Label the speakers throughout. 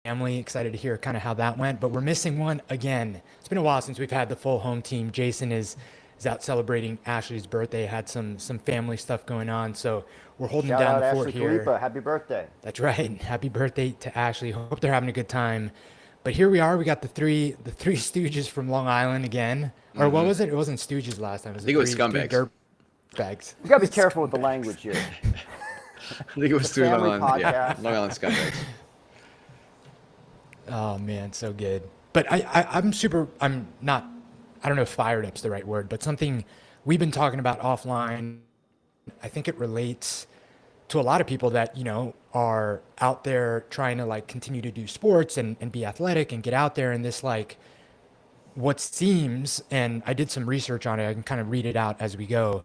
Speaker 1: family. Excited to hear kind of how that went. But we're missing one again. It's been a while since we've had the full home team. Jason is out celebrating Ashley's birthday. Had some family stuff going on, so we're holding
Speaker 2: Shout
Speaker 1: down
Speaker 2: out
Speaker 1: the fort
Speaker 2: Ashley
Speaker 1: here.
Speaker 2: Khalipa. Happy birthday.
Speaker 1: That's right. Happy birthday to Ashley. Hope they're having a good time. But here we are. We got the three Stooges from Long Island again. Or what was it? It wasn't Stooges last time. It was
Speaker 3: I
Speaker 1: the
Speaker 3: think it was
Speaker 1: three
Speaker 3: scumbags.
Speaker 1: dirtbags.
Speaker 2: You gotta be careful with the language here.
Speaker 3: I think it was
Speaker 2: The
Speaker 3: three Long
Speaker 2: family
Speaker 3: Island, yeah,
Speaker 2: podcast.
Speaker 3: Long Island scumbags.
Speaker 1: Oh man, so good. But I'm not, I don't know if fired up's the right word, but something we've been talking about offline. I think it relates to a lot of people that, are out there trying to like continue to do sports and be athletic and get out there and this like what seems, and I did some research on it, I can kind of read it out as we go,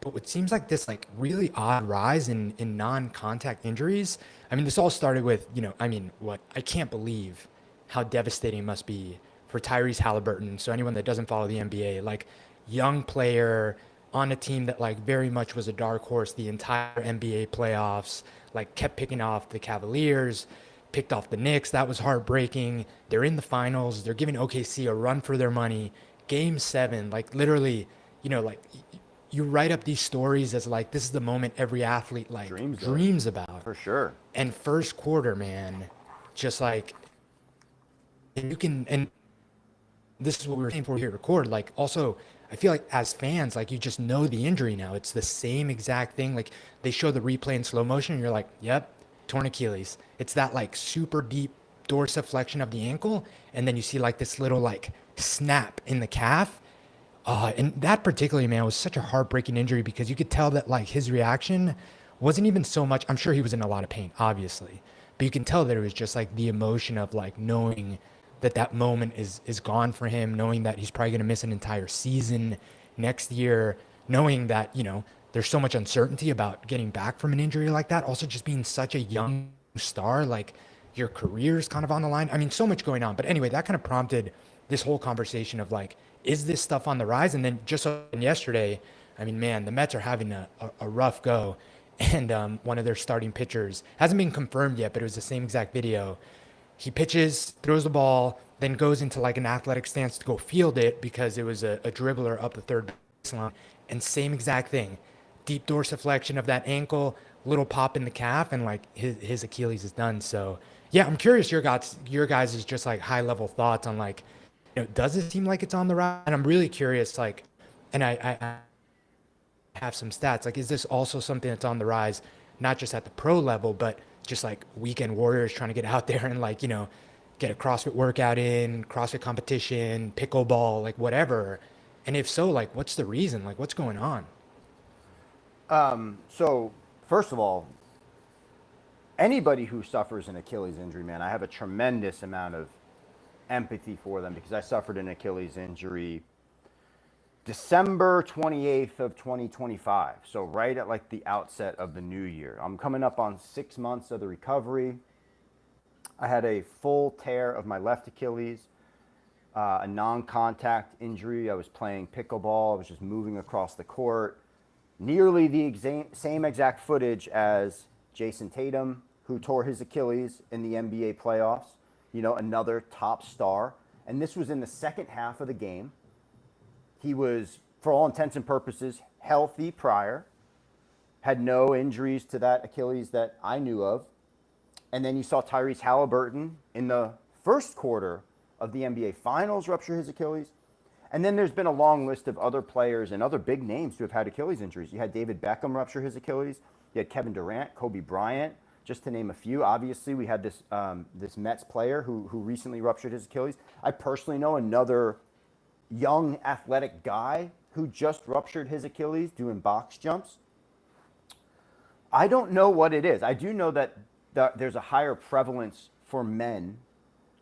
Speaker 1: but what seems like this like really odd rise in non-contact injuries. I mean, this all started with, what I can't believe how devastating it must be for Tyrese Halliburton. So anyone that doesn't follow the NBA, like young player on a team that like very much was a dark horse the entire NBA playoffs, like kept picking off the Cavaliers, picked off the Knicks. That was heartbreaking. They're in the finals. They're giving OKC a run for their money. Game 7, like literally, like you write up these stories as like this is the moment every athlete like dreams about.
Speaker 2: For sure.
Speaker 1: And first quarter, man, just like and this is what we were saying before we hit record. Like also, I feel like as fans, like you just know the injury now. It's the same exact thing. Like they show the replay in slow motion, and you're like, "Yep, torn Achilles." It's that like super deep dorsiflexion of the ankle, and then you see like this little like snap in the calf. And that particularly, man, was such a heartbreaking injury because you could tell that like his reaction wasn't even so much. I'm sure he was in a lot of pain, obviously, but you can tell that it was just like the emotion of like knowing that moment is gone for him, knowing that he's probably going to miss an entire season next year, knowing that, there's so much uncertainty about getting back from an injury like that. Also just being such a young star, like your career's kind of on the line. I mean, so much going on. But anyway, that kind of prompted this whole conversation of like, is this stuff on the rise? And then just yesterday, I mean, man, the Mets are having a rough go. And one of their starting pitchers hasn't been confirmed yet, but it was the same exact video. He pitches, throws the ball, then goes into like an athletic stance to go field it because it was a dribbler up the third baseline. And same exact thing, deep dorsiflexion of that ankle, little pop in the calf, and like his Achilles is done. So yeah, I'm curious your guys is just like high level thoughts on like, does it seem like it's on the rise? And I'm really curious, like, and I have some stats. Like, is this also something that's on the rise, not just at the pro level, but just like weekend warriors trying to get out there and like, get a CrossFit workout in, CrossFit competition, pickleball, like whatever. And if so, like, what's the reason? Like, what's going on?
Speaker 2: So, first of all, anybody who suffers an Achilles injury, man, I have a tremendous amount of empathy for them because I suffered an Achilles injury December 28th of 2025. So right at like the outset of the new year. I'm coming up on 6 months of the recovery. I had a full tear of my left Achilles, a non-contact injury. I was playing pickleball. I was just moving across the court. Nearly the same exact footage as Jason Tatum, who tore his Achilles in the NBA playoffs. Another top star. And this was in the second half of the game. He was, for all intents and purposes, healthy prior, had no injuries to that Achilles that I knew of. And then you saw Tyrese Halliburton in the first quarter of the NBA Finals rupture his Achilles. And then there's been a long list of other players and other big names who have had Achilles injuries. You had David Beckham rupture his Achilles. You had Kevin Durant, Kobe Bryant, just to name a few. Obviously, we had this Mets player who recently ruptured his Achilles. I personally know another young athletic guy who just ruptured his Achilles doing box jumps. I don't know what it is. I do know that there's a higher prevalence for men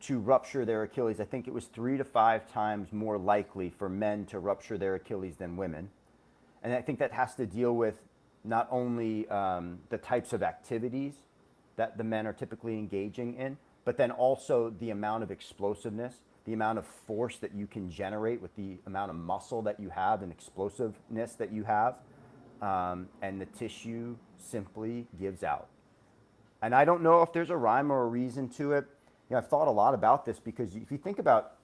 Speaker 2: to rupture their Achilles. I think it was 3 to 5 times more likely for men to rupture their Achilles than women. And I think that has to deal with not only the types of activities that the men are typically engaging in, but then also the amount of explosiveness, the amount of force that you can generate with the amount of muscle that you have and explosiveness that you have. And the tissue simply gives out. And I don't know if there's a rhyme or a reason to it. I've thought a lot about this because if you think about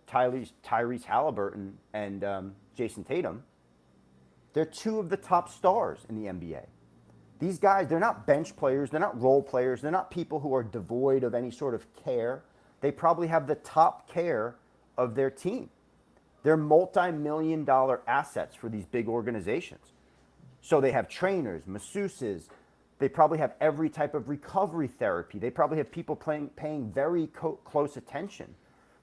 Speaker 2: Tyrese Halliburton and Jason Tatum, they're two of the top stars in the NBA. These guys, they're not bench players, they're not role players, they're not people who are devoid of any sort of care. They probably have the top care of their team. They're multi-million-dollar assets for these big organizations. So they have trainers, masseuses. They probably have every type of recovery therapy. They probably have people paying very close attention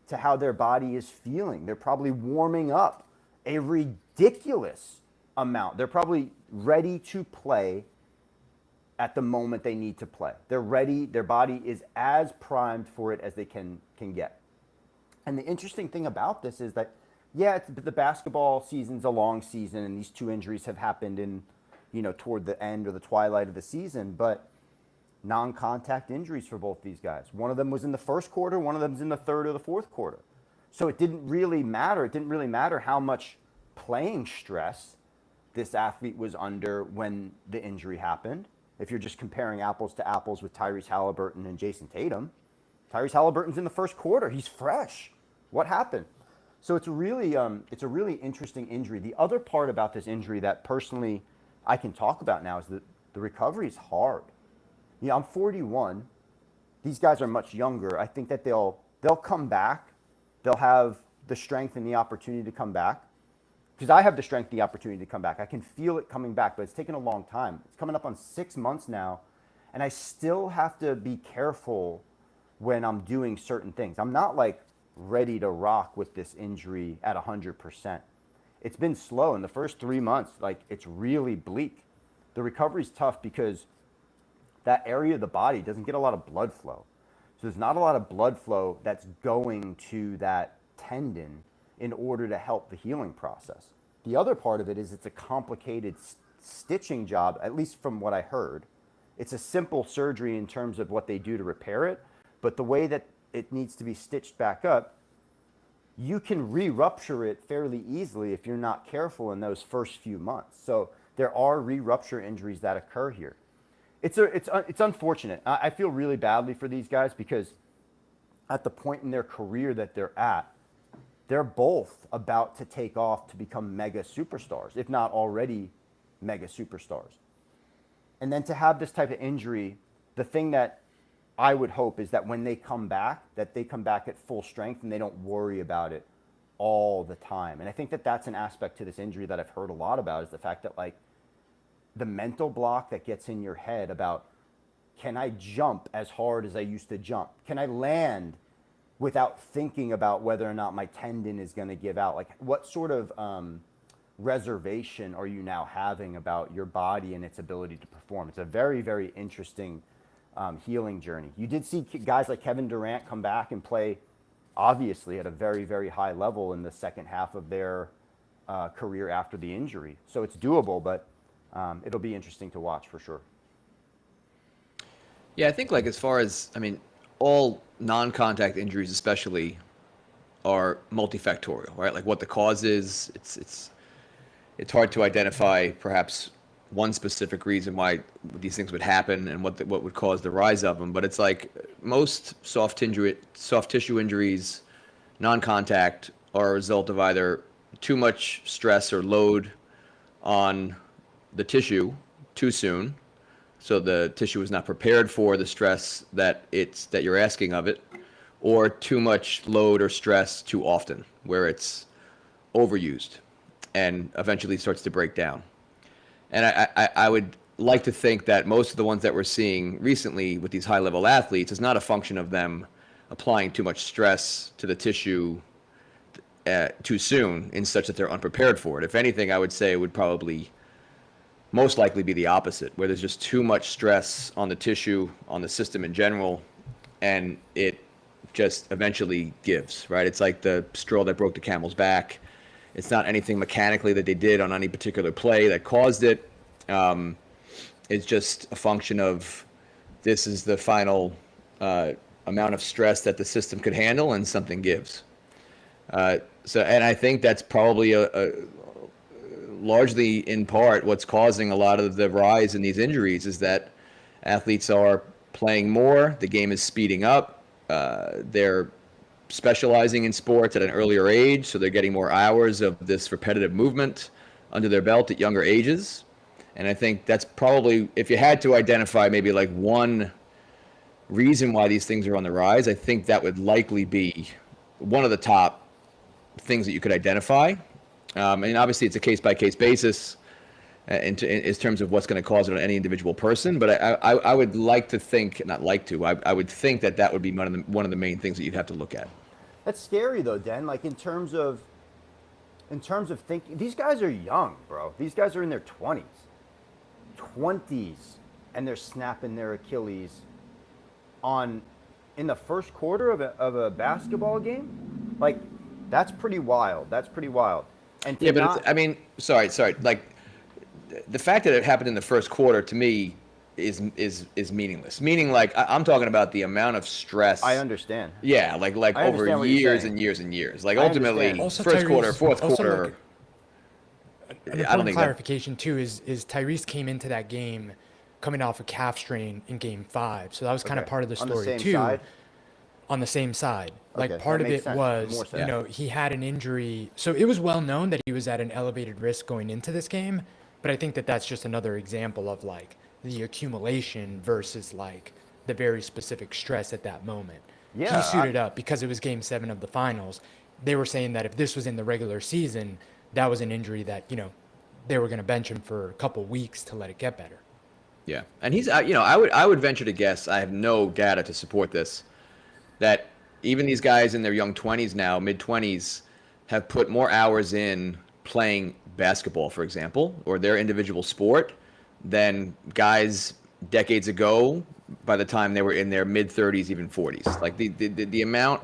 Speaker 2: to how their body is feeling. They're probably warming up a ridiculous amount. They're probably ready to play at the moment they need to play. They're ready. Their body is as primed for it as they can get. And the interesting thing about this is that, yeah, the basketball season's a long season, and these two injuries have happened in, toward the end or the twilight of the season, but non-contact injuries for both these guys. One of them was in the first quarter, one of them's in the third or the fourth quarter. So it didn't really matter. It didn't really matter how much playing stress this athlete was under when the injury happened. If you're just comparing apples to apples with Tyrese Halliburton and Jason Tatum, Tyrese Halliburton's in the first quarter. He's fresh. What happened? So it's a really interesting injury. The other part about this injury that personally I can talk about now is that the recovery is hard. I'm 41. These guys are much younger. I think that they'll come back. They'll have the strength and the opportunity to come back. Because I have the strength and the opportunity to come back. I can feel it coming back, but it's taken a long time. It's coming up on 6 months now, and I still have to be careful when I'm doing certain things. I'm not like ready to rock with this injury at 100%. It's been slow in the first 3 months. Like, it's really bleak. The recovery's tough because that area of the body doesn't get a lot of blood flow. So there's not a lot of blood flow that's going to that tendon in order to help the healing process. The other part of it is it's a complicated stitching job, at least from what I heard. It's a simple surgery in terms of what they do to repair it, but the way that it needs to be stitched back up, you can re-rupture it fairly easily if you're not careful in those first few months. So there are re-rupture injuries that occur here. It's unfortunate. I feel really badly for these guys because at the point in their career that they're at, they're both about to take off to become mega superstars, if not already mega superstars. And then to have this type of injury, the thing that I would hope is that when they come back, that they come back at full strength and they don't worry about it all the time. And I think that that's an aspect to this injury that I've heard a lot about, is the fact that, like, the mental block that gets in your head about, can I jump as hard as I used to jump? Can I land without thinking about whether or not my tendon is going to give out? Like, what sort of reservation are you now having about your body and its ability to perform? It's a very, very interesting healing journey. You did see guys like Kevin Durant come back and play, obviously, at a very, very high level in the second half of their career after the injury. So it's doable, but it'll be interesting to watch for sure.
Speaker 3: Yeah, I think, like, as far as, all non-contact injuries especially are multifactorial, right? Like, what the cause is, it's hard to identify perhaps one specific reason why these things would happen and what would cause the rise of them. But it's like most soft tissue injuries, non-contact, are a result of either too much stress or load on the tissue too soon, so the tissue is not prepared for the stress that you're asking of it, or too much load or stress too often, where it's overused and eventually starts to break down. And I would like to think that most of the ones that we're seeing recently with these high-level athletes is not a function of them applying too much stress to the tissue too soon, in such that they're unprepared for it. If anything, I would say it would probably most likely be the opposite, where there's just too much stress on the tissue, on the system in general, and it just eventually gives, right? It's like the straw that broke the camel's back. It's not anything mechanically that they did on any particular play that caused it. It's just a function of, this is the final amount of stress that the system could handle, and something gives. And I think that's probably largely in part what's causing a lot of the rise in these injuries, is that athletes are playing more, the game is speeding up, they're specializing in sports at an earlier age, so they're getting more hours of this repetitive movement under their belt at younger ages. And I think that's probably, if you had to identify maybe like one reason why these things are on the rise, I think that would likely be one of the top things that you could identify. And obviously it's a case-by-case basis in terms of what's going to cause it on any individual person. But I would like to think, not like to, I would think that would be one of the main things that you'd have to look at.
Speaker 2: That's scary though, Den. Like in terms of thinking, these guys are young, bro. These guys are in their 20s, and they're snapping their Achilles in the first quarter of a basketball game. Like, that's pretty wild. And
Speaker 3: yeah, but I mean, sorry. Like, the fact that it happened in the first quarter to me is meaningless. Meaning, like, I'm talking about the amount of stress.
Speaker 2: I understand.
Speaker 3: Yeah, like over years and years and years. Like, ultimately, first quarter, fourth quarter.
Speaker 1: An important clarification too is Tyrese came into that game coming off a calf strain in Game 5, so that was kind of part of the story too. On the same side. Like, part of it was, he had an injury. So it was well known that he was at an elevated risk going into this game. But I think that that's just another example of like the accumulation versus like the very specific stress at that moment. Yeah, he suited up because it was Game 7 of the finals. They were saying that if this was in the regular season, that was an injury that, they were going to bench him for a couple weeks to let it get better.
Speaker 3: Yeah. And he's, I would venture to guess, I have no data to support this, that even these guys in their young 20s now, mid-20s, have put more hours in playing basketball, for example, or their individual sport than guys decades ago by the time they were in their mid-30s, even 40s. Like, the amount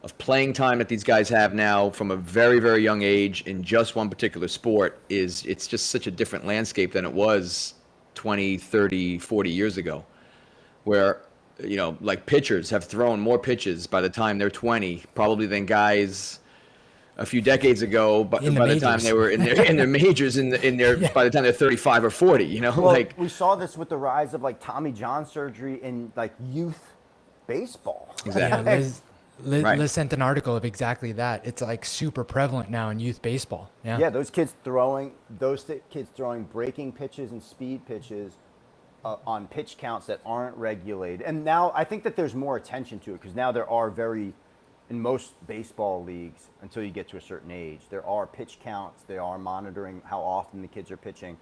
Speaker 3: of playing time that these guys have now from a very, very young age in just one particular sport it's just such a different landscape than it was 20, 30, 40 years ago, where like pitchers have thrown more pitches by the time they're 20 probably than guys a few decades ago, but by the time they were in their majors by the time they're 35 or 40, well, like,
Speaker 2: we saw this with the rise of like Tommy John surgery in like youth baseball.
Speaker 3: Exactly.
Speaker 1: Yeah, Liz sent an article of exactly that. It's like super prevalent now in youth baseball. Yeah,
Speaker 2: those kids throwing breaking pitches and speed pitches on pitch counts that aren't regulated. And now I think that there's more attention to it because now there are in most baseball leagues, until you get to a certain age, there are pitch counts. They are monitoring how often the kids are pitching.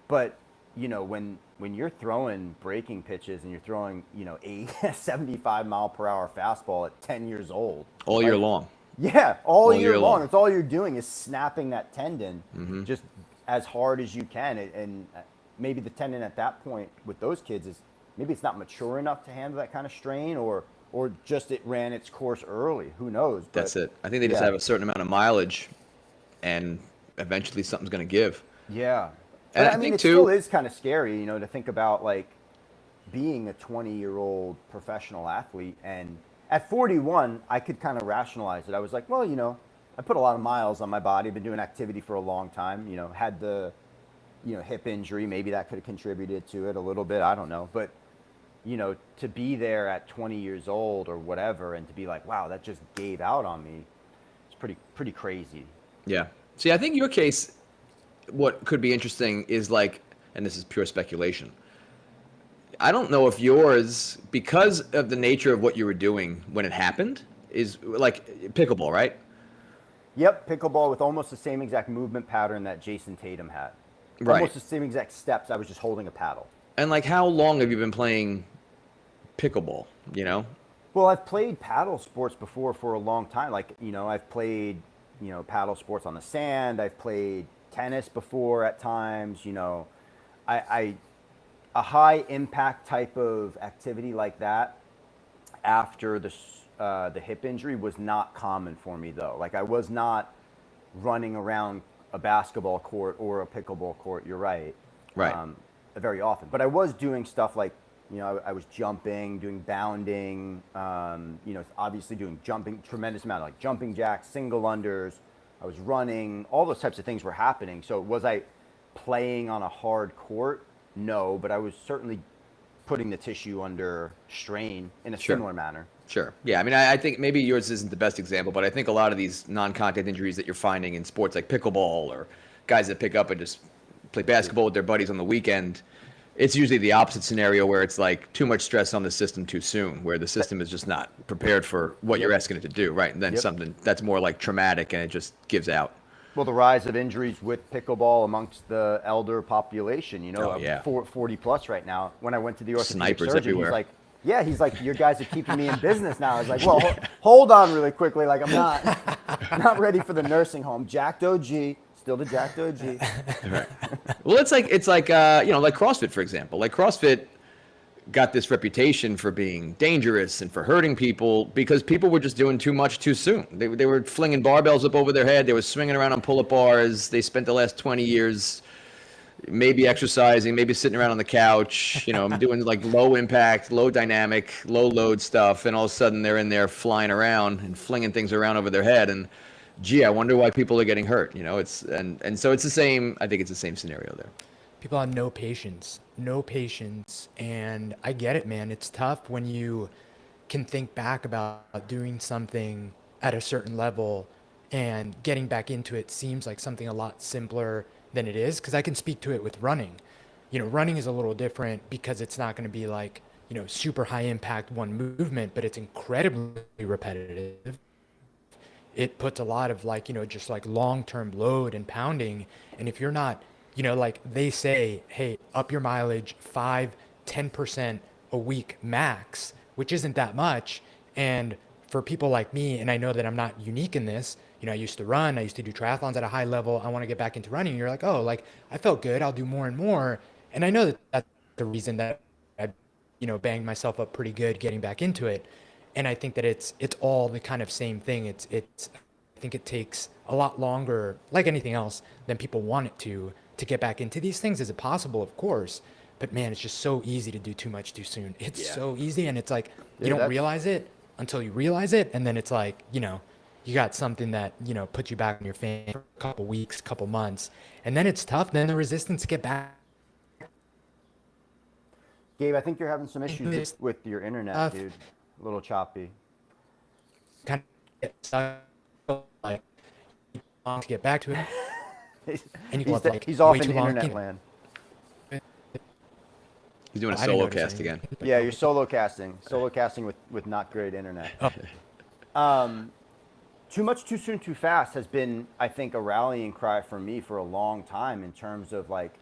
Speaker 2: But, when you're throwing breaking pitches and you're throwing, a 75 mile per hour fastball at 10 years old.
Speaker 3: All year long.
Speaker 2: Yeah, all year long. It's all you're doing is snapping that tendon just as hard as you can. And maybe the tendon at that point with those kids maybe it's not mature enough to handle that kind of strain, or just it ran its course early. Who knows? But,
Speaker 3: that's it. I think they just have a certain amount of mileage, and eventually something's going to give.
Speaker 2: Yeah.
Speaker 3: And
Speaker 2: I mean, it still is kind of scary, to think about like being a 20-year-old professional athlete. And at 41, I could kind of rationalize it. I was like, well, I put a lot of miles on my body. I've been doing activity for a long time. Had the, hip injury. Maybe that could have contributed to it a little bit. I don't know. But to be there at 20 years old or whatever, and to be like, wow, that just gave out on me, it's pretty crazy.
Speaker 3: Yeah. See, I think your case, what could be interesting is like, and this is pure speculation, I don't know if yours, because of the nature of what you were doing when it happened, is like pickleball, right?
Speaker 2: Yep, pickleball with almost the same exact movement pattern that Jason Tatum had.
Speaker 3: Right.
Speaker 2: Almost the same exact steps. I was just holding a paddle. And
Speaker 3: like, how long have you been playing pickleball,
Speaker 2: Well, I've played paddle sports before for a long time. Like, I've played, paddle sports on the sand. I've played tennis before at times. A high impact type of activity like that after the hip injury was not common for me, though. Like, I was not running around a basketball court or a pickleball court. You're right.
Speaker 3: Right.
Speaker 2: Very often, but I was doing stuff like, I was jumping, doing bounding, obviously doing jumping, tremendous amount of like jumping jacks, single unders. I was running, all those types of things were happening. So was I playing on a hard court? No, but I was certainly putting the tissue under strain in a similar manner.
Speaker 3: Sure. Yeah. I mean, I think maybe yours isn't the best example, but I think a lot of these non-contact injuries that you're finding in sports like pickleball or guys that pick up and just play basketball with their buddies on the weekend, it's usually the opposite scenario where it's like too much stress on the system too soon, where the system is just not prepared for what you're asking it to do, right? And then something that's more like traumatic and it just gives out.
Speaker 2: Well, the rise of injuries with pickleball amongst the elder population, 40 plus right now. When I went to the orthopedic surgeon,
Speaker 3: everywhere.
Speaker 2: he's like, your guys are keeping me in business now. I was like, well, hold on really quickly. Like, I'm not ready for the nursing home. Jacked OG, still the Jacked OG.
Speaker 3: Right. Well, it's like like CrossFit, for example. Like CrossFit got this reputation for being dangerous and for hurting people because people were just doing too much too soon. They were flinging barbells up over their head. They were swinging around on pull-up bars. They spent the last 20 years maybe exercising, maybe sitting around on the couch, doing like low impact, low dynamic, low load stuff. And all of a sudden they're in there flying around and flinging things around over their head. And gee, I wonder why people are getting hurt. And so it's the same. I think it's the same scenario there.
Speaker 1: People have no patience. And I get it, man. It's tough when you can think back about doing something at a certain level and getting back into it seems like something a lot simpler than it is. Because I can speak to it with running. Running is a little different because it's not going to be like, super high impact one movement, but it's incredibly repetitive. It puts a lot of just like long-term load and pounding. And if you're not, like they say, hey, up your mileage 5-10% a week max, which isn't that much. And for people like me, and I know that I'm not unique in this, I used to run, I used to do triathlons at a high level. I want to get back into running. You're like, oh, like I felt good. I'll do more and more. And I know that that's the reason that I, banged myself up pretty good getting back into it. And I think that it's all the kind of same thing. I think it takes a lot longer, like anything else, than people want it to get back into these things. Is it possible? Of course. But man, it's just so easy to do too much too soon. It's so easy. And it's like, you don't realize it until you realize it. And then it's like, you got something that, puts you back on your feet for a couple weeks, couple months. And then it's tough. Then the resistance to get back.
Speaker 2: Gabe, I think you're having some issues with your internet, dude. A little choppy.
Speaker 1: Kind of like to get back to it. And
Speaker 2: he's off in internet land.
Speaker 3: He's doing a solo cast again.
Speaker 2: Yeah, you're solo casting with not great internet. Too much, too soon, too fast has been, I think, a rallying cry for me for a long time in terms of like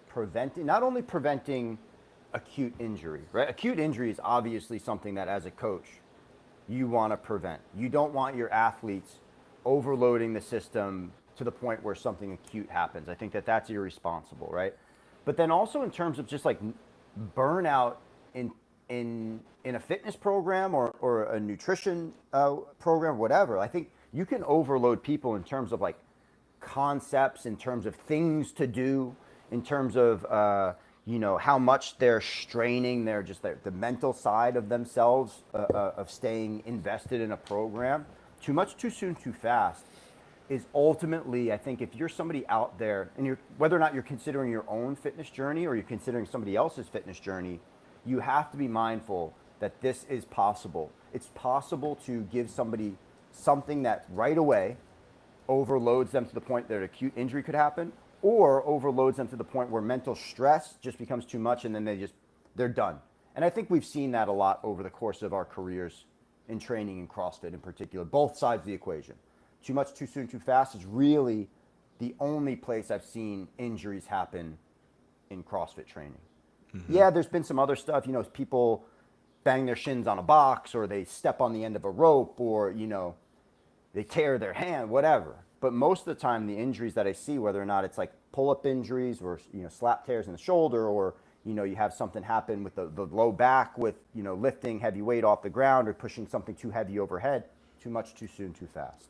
Speaker 2: not only preventing acute injury, right? Acute injury is obviously something that as a coach, you want to prevent. You don't want your athletes overloading the system to the point where something acute happens. I think that that's irresponsible, right? But then also in terms of just like burnout in a fitness program or a nutrition program, whatever, I think you can overload people in terms of like concepts, in terms of things to do, in terms of how much they're straining the mental side of themselves of staying invested in a program. Too much, too soon, too fast is ultimately, I think, if you're somebody out there and whether or not you're considering your own fitness journey or you're considering somebody else's fitness journey, you have to be mindful that this is possible. It's possible to give somebody something that right away overloads them to the point that acute injury could happen, or overloads them to the point where mental stress just becomes too much and then they're done. And I think we've seen that a lot over the course of our careers in training in CrossFit in particular, both sides of the equation. Too much, too soon, too fast is really the only place I've seen injuries happen in CrossFit training. Mm-hmm. Yeah, there's been some other stuff, people bang their shins on a box or they step on the end of a rope or, they tear their hand, whatever. But most of the time, the injuries that I see, whether or not it's like pull-up injuries or, slap tears in the shoulder or, you have something happen with the low back with, lifting heavy weight off the ground or pushing something too heavy overhead, too much, too soon, too fast.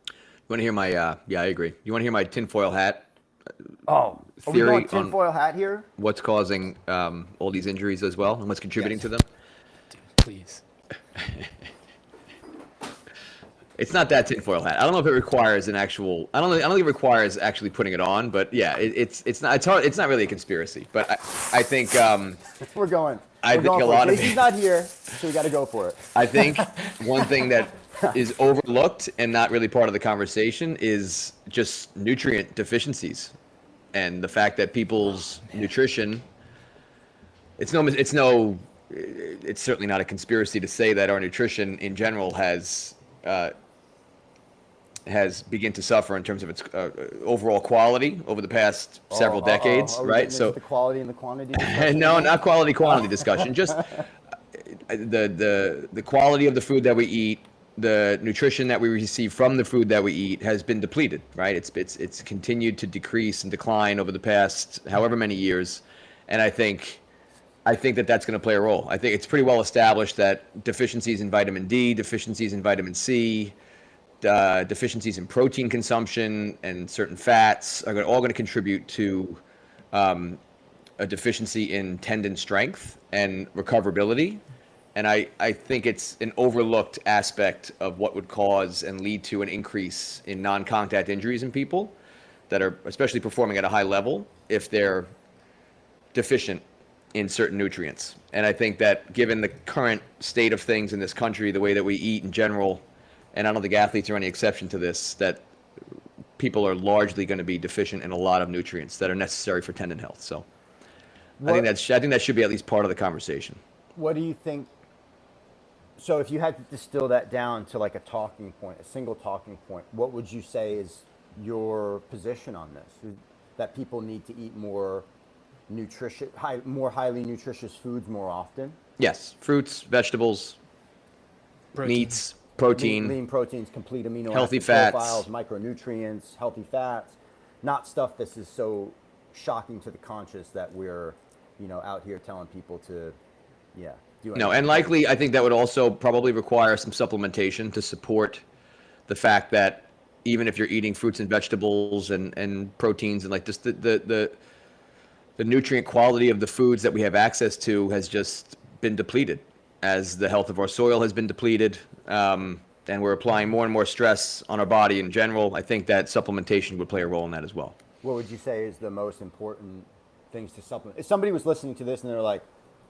Speaker 3: You want to hear my, I agree. You want to hear my tinfoil hat
Speaker 2: are we going tinfoil hat here?
Speaker 3: What's causing all these injuries as well and what's contributing to them?
Speaker 1: Dude, please.
Speaker 3: It's not that tinfoil hat. I don't know if it requires an actual. I don't think it requires actually putting it on. But yeah, it's not. It's hard. It's not really a conspiracy. But I think
Speaker 2: we're going.
Speaker 3: I
Speaker 2: We're
Speaker 3: think
Speaker 2: going
Speaker 3: a
Speaker 2: for
Speaker 3: lot
Speaker 2: it.
Speaker 3: of
Speaker 2: Jason's
Speaker 3: it.
Speaker 2: not here, so we got to go for it.
Speaker 3: I think one thing that is overlooked and not really part of the conversation is just nutrient deficiencies, and the fact that people's nutrition. It's certainly not a conspiracy to say that our nutrition in general has begun to suffer in terms of its overall quality over the past several decades,
Speaker 2: Are we
Speaker 3: right?
Speaker 2: getting
Speaker 3: So,
Speaker 2: into the quality and the quantity discussion
Speaker 3: no,
Speaker 2: again?
Speaker 3: not quality quantity discussion, just the quality of the food that we eat, the nutrition that we receive from the food that we eat has been depleted, right? It's continued to decrease and decline over the past however many years, and I think that that's going to play a role. I think it's pretty well established that deficiencies in vitamin D, deficiencies in vitamin C, deficiencies in protein consumption and certain fats are all going to contribute to a deficiency in tendon strength and recoverability. And I think it's an overlooked aspect of what would cause and lead to an increase in non-contact injuries in people that are especially performing at a high level if they're deficient in certain nutrients. And I think that given the current state of things in this country, the way that we eat in general, and I don't think athletes are any exception to this, that people are largely going to be deficient in a lot of nutrients that are necessary for tendon health. So I think that should be at least part of the conversation.
Speaker 2: What do you think? So if you had to distill that down to like a talking point, a single talking point, what would you say is your position on this? That people need to eat more more highly nutritious foods more often?
Speaker 3: Yes, fruits, vegetables,
Speaker 1: Protein.
Speaker 3: meats, protein,
Speaker 2: lean proteins, complete amino
Speaker 3: healthy
Speaker 2: acid
Speaker 3: fats,
Speaker 2: profiles, micronutrients, healthy fats, not stuff this is so shocking to the conscious that we're, out here telling people to, do
Speaker 3: No, and likely I think that would also probably require some supplementation to support the fact that even if you're eating fruits and vegetables and proteins and like just the nutrient quality of the foods that we have access to has just been depleted as the health of our soil has been depleted, and we're applying more and more stress on our body in general. I think that supplementation would play a role in that as well.
Speaker 2: What would you say is the most important things to supplement? If somebody was listening to this and they're like,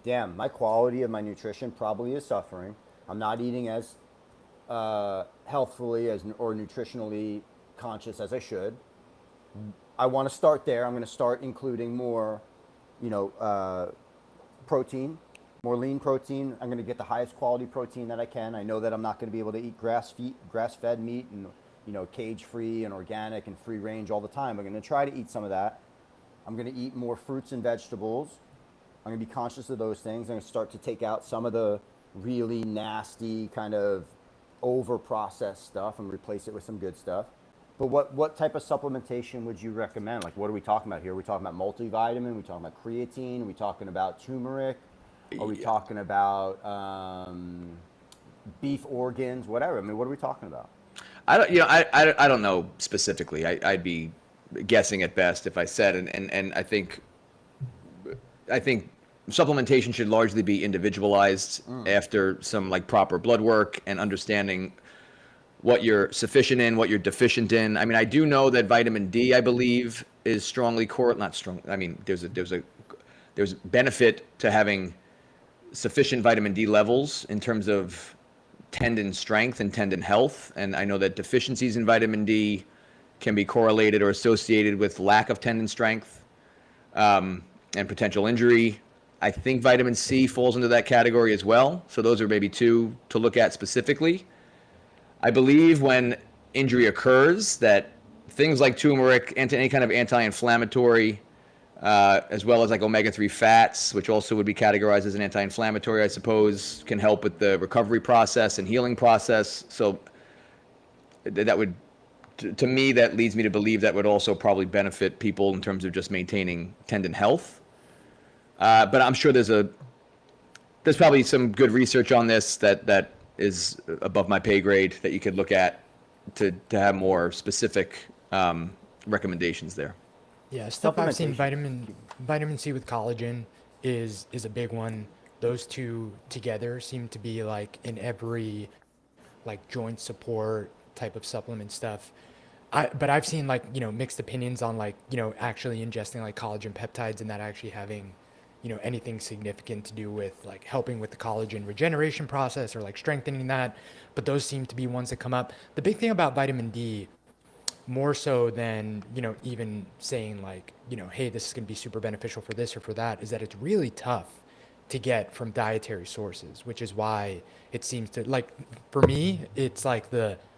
Speaker 2: damn, my quality of my nutrition probably is suffering. I'm not eating as healthfully or nutritionally conscious as I should. I want to start there. I'm going to start including more, protein, more lean protein. I'm going to get the highest quality protein that I can. I know that I'm not going to be able to eat grass-fed meat and, cage-free and organic and free range all the time. I'm going to try to eat some of that. I'm going to eat more fruits and vegetables. I'm going to be conscious of those things. I'm going to start to take out some of the really nasty kind of over-processed stuff and replace it with some good stuff. But what type of supplementation would you recommend? Like, what are we talking about here? Are we talking about multivitamin? Are we talking about creatine? Are we talking about turmeric? Are we talking about beef organs? Whatever. I mean, what are we talking about?
Speaker 3: I don't know specifically. I'd be guessing at best if I said, and I think supplementation should largely be individualized after some like proper blood work and understanding what you're sufficient in, what you're deficient in. I mean, I do know that vitamin D, I believe, is strongly not strong. I mean, there's benefit to having sufficient vitamin D levels in terms of tendon strength and tendon health. And I know that deficiencies in vitamin D can be correlated or associated with lack of tendon strength and potential injury. I think vitamin C falls into that category as well. So those are maybe two to look at specifically. I believe when injury occurs that things like turmeric, any kind of anti-inflammatory, as well as like omega-3 fats, which also would be categorized as an anti-inflammatory, I suppose, can help with the recovery process and healing process. So that would, to me, that leads me to believe that would also probably benefit people in terms of just maintaining tendon health. But I'm sure there's probably some good research on this that is above my pay grade that you could look at to have more specific recommendations there.
Speaker 1: Yeah, stuff I've seen, vitamin C with collagen is a big one. Those two together seem to be like in every like joint support type of supplement stuff. But I've seen like, mixed opinions on like, actually ingesting like collagen peptides and that actually having, anything significant to do with like helping with the collagen regeneration process or like strengthening that. But those seem to be ones that come up. The big thing about vitamin D, more so than, even saying like, hey, this is going to be super beneficial for this or for that, is that it's really tough to get from dietary sources, which is why it seems to, like, for me, it's like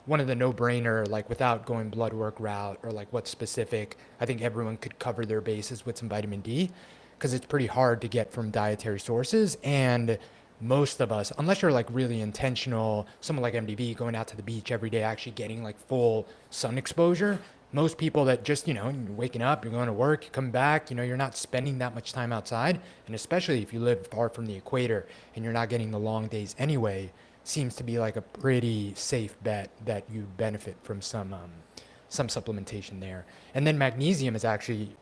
Speaker 1: one of the no-brainer, like without going blood work route or like what's specific, I think everyone could cover their bases with some vitamin D, because it's pretty hard to get from dietary sources. And most of us, unless you're like really intentional, someone like MDB going out to the beach every day, actually getting like full sun exposure, most people that just, you're waking up, you're going to work, you come back, you're not spending that much time outside. And especially if you live far from the equator and you're not getting the long days anyway, seems to be like a pretty safe bet that you benefit from some supplementation there. And then magnesium is actually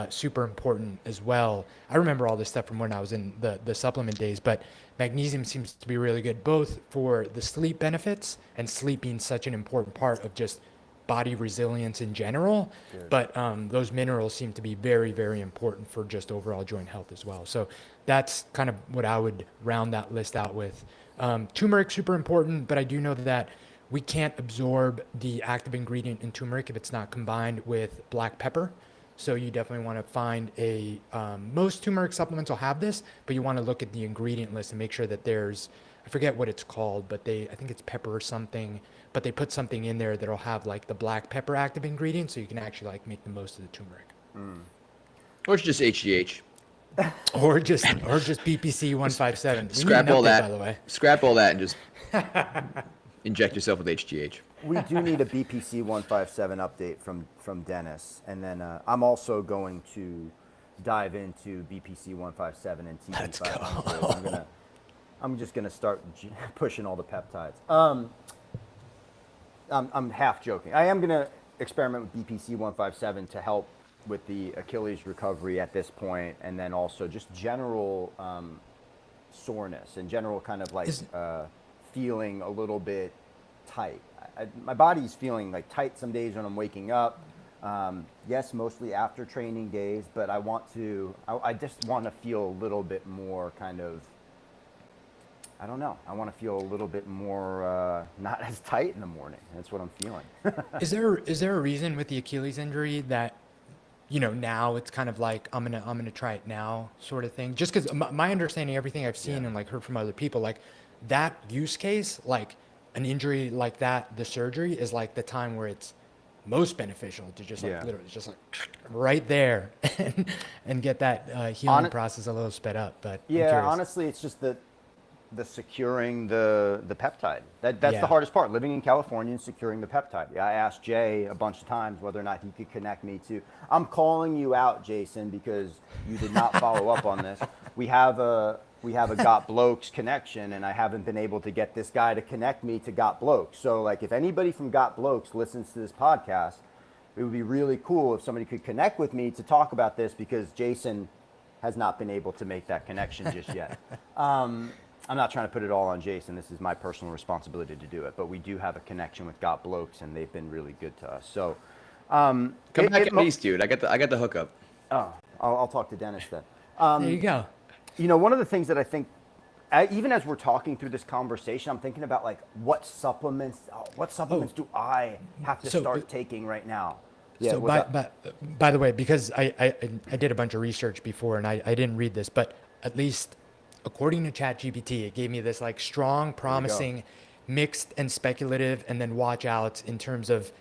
Speaker 1: super important as well. I remember all this stuff from when I was in the supplement days, but magnesium seems to be really good, both for the sleep benefits and sleep being such an important part of just body resilience in general.
Speaker 2: Good.
Speaker 1: But those minerals seem to be very, very important for just overall joint health as well. So that's kind of what I would round that list out with. Turmeric, super important, but I do know that we can't absorb the active ingredient in turmeric if it's not combined with black pepper. So you definitely want to find most turmeric supplements will have this, but you want to look at the ingredient list and make sure that there's, I forget what it's called, but I think it's pepper or something, but they put something in there that'll have like the black pepper active ingredient, so you can actually like make the most of the turmeric.
Speaker 3: Or it's just HGH.
Speaker 1: or just BPC 157.
Speaker 3: Scrap all that,
Speaker 1: by the way.
Speaker 3: Scrap all that and just inject yourself with HGH.
Speaker 2: We do need a BPC 157 update from Dennis, and then I'm also going to dive into BPC 157 and TP 500. I'm just gonna start pushing all the peptides. I'm half joking. I am gonna experiment with BPC 157 to help with the Achilles recovery at this point, and then also just general soreness and general kind of like feeling a little bit tight. My body's feeling like tight some days when I'm waking up. Yes, mostly after training days, but I just want to feel a little bit more kind of, I don't know. I want to feel a little bit more not as tight in the morning. That's what I'm feeling.
Speaker 1: Is there a reason with the Achilles injury that, now it's kind of like I'm gonna try it now sort of thing? Just because my understanding, everything I've seen and like heard from other people, like that use case, like an injury like that, the surgery is like the time where it's most beneficial to just like literally just like right there and get that healing process a little sped up. But
Speaker 2: honestly, it's just the securing the peptide. That's the hardest part, living in California and securing the peptide. I asked Jay a bunch of times whether or not he could connect me to. I'm calling you out, Jason, because you did not follow up on this. We have a Got Blokes connection, and I haven't been able to get this guy to connect me to Got Blokes. So like if anybody from Got Blokes listens to this podcast, it would be really cool if somebody could connect with me to talk about this, because Jason has not been able to make that connection just yet. I'm not trying to put it all on Jason. This is my personal responsibility to do it. But we do have a connection with Got Blokes, and they've been really good to us. So
Speaker 3: come back at least, dude. I got the hookup.
Speaker 2: Oh, I'll talk to Dennis then.
Speaker 1: There you go.
Speaker 2: One of the things that I think, even as we're talking through this conversation, I'm thinking about like what supplements do I have to start taking right now? Yeah.
Speaker 1: So by the way, because I did a bunch of research before and I didn't read this, but at least according to ChatGPT, it gave me this like strong, promising, mixed and speculative, and then watch outs in terms of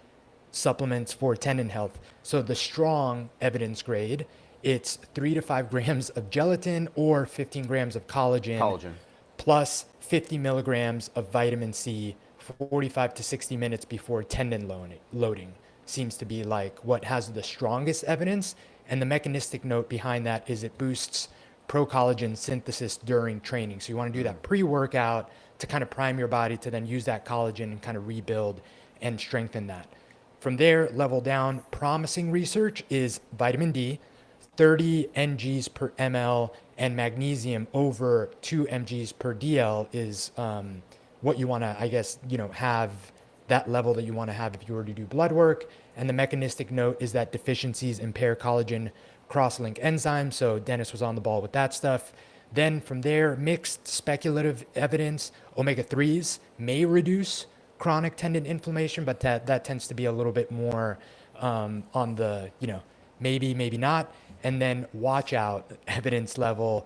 Speaker 1: supplements for tendon health. So the strong evidence grade, it's 3 to 5 grams of gelatin or 15 grams of collagen. Plus 50 milligrams of vitamin C 45 to 60 minutes before tendon loading seems to be like what has the strongest evidence. And the mechanistic note behind that is it boosts pro-collagen synthesis during training. So you want to do that pre-workout to kind of prime your body to then use that collagen and kind of rebuild and strengthen that. From there, level down, promising research is vitamin D, 30 mgs per ml, and magnesium over 2 mgs per DL is what you want to, I guess, have that level that you want to have if you were to do blood work. And the mechanistic note is that deficiencies impair collagen cross-link enzyme. So Dennis was on the ball with that stuff. Then from there, mixed speculative evidence, omega-3s may reduce chronic tendon inflammation, but that tends to be a little bit more on the, maybe not. And then watch out evidence level,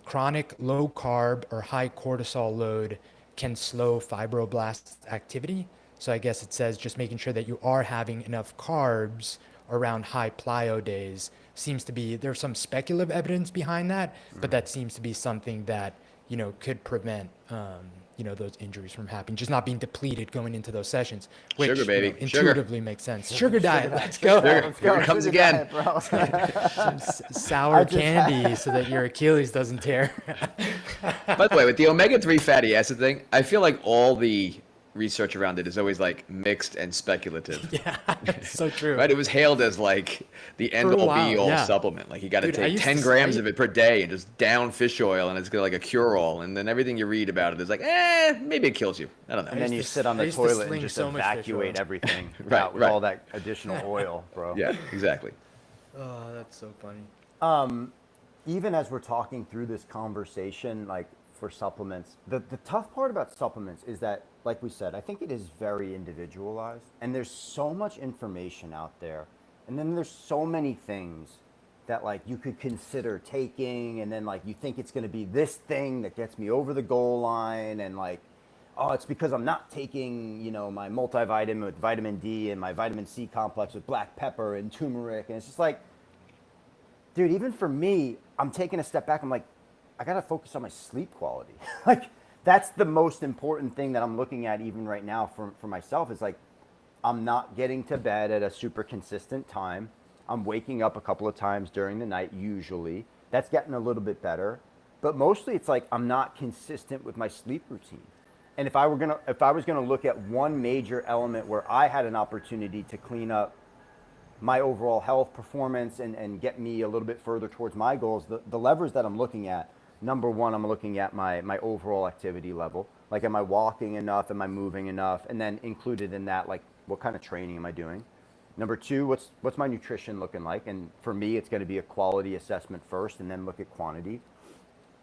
Speaker 1: chronic low carb or high cortisol load can slow fibroblast activity. So I guess it says just making sure that you are having enough carbs around high plyo days seems to be, there's some speculative evidence behind that, but that seems to be something that, could prevent, those injuries from happening, just not being depleted going into those sessions, which
Speaker 3: Sugar, baby.
Speaker 1: intuitively makes sense. Sugar diet, let's go.
Speaker 3: Here it comes again.
Speaker 1: Some sour candy so that your Achilles doesn't tear.
Speaker 3: By the way, with the omega-3 fatty acid thing, I feel like all the research around it is always like mixed and speculative.
Speaker 1: Yeah, it's so true.
Speaker 3: Right? It was hailed as like the end all be all supplement. Like you got to take 10 grams of it per day and just down fish oil and it's like a cure all. And then everything you read about it is like, maybe it kills you. I don't know.
Speaker 2: And then you sit on the toilet and just evacuate everything with all that additional oil, bro.
Speaker 3: Yeah, exactly.
Speaker 1: Oh, that's so funny.
Speaker 2: Even as we're talking through this conversation, like for supplements, the tough part about supplements is that, like we said, I think it is very individualized and there's so much information out there. And then there's so many things that like you could consider taking, and then like you think it's going to be this thing that gets me over the goal line, and like, oh, it's because I'm not taking, my multivitamin with vitamin D and my vitamin C complex with black pepper and turmeric. And it's just like, dude, even for me, I'm taking a step back. I'm like, I got to focus on my sleep quality. Like, that's the most important thing that I'm looking at even right now for myself, is like, I'm not getting to bed at a super consistent time. I'm waking up a couple of times during the night usually. That's getting a little bit better. But mostly it's like I'm not consistent with my sleep routine. And if I was gonna look at one major element where I had an opportunity to clean up my overall health performance and get me a little bit further towards my goals, the levers that I'm looking at, number one, I'm looking at my overall activity level. Like, am I walking enough? Am I moving enough? And then included in that, like, what kind of training am I doing? Number two, what's my nutrition looking like? And for me, it's going to be a quality assessment first, and then look at quantity.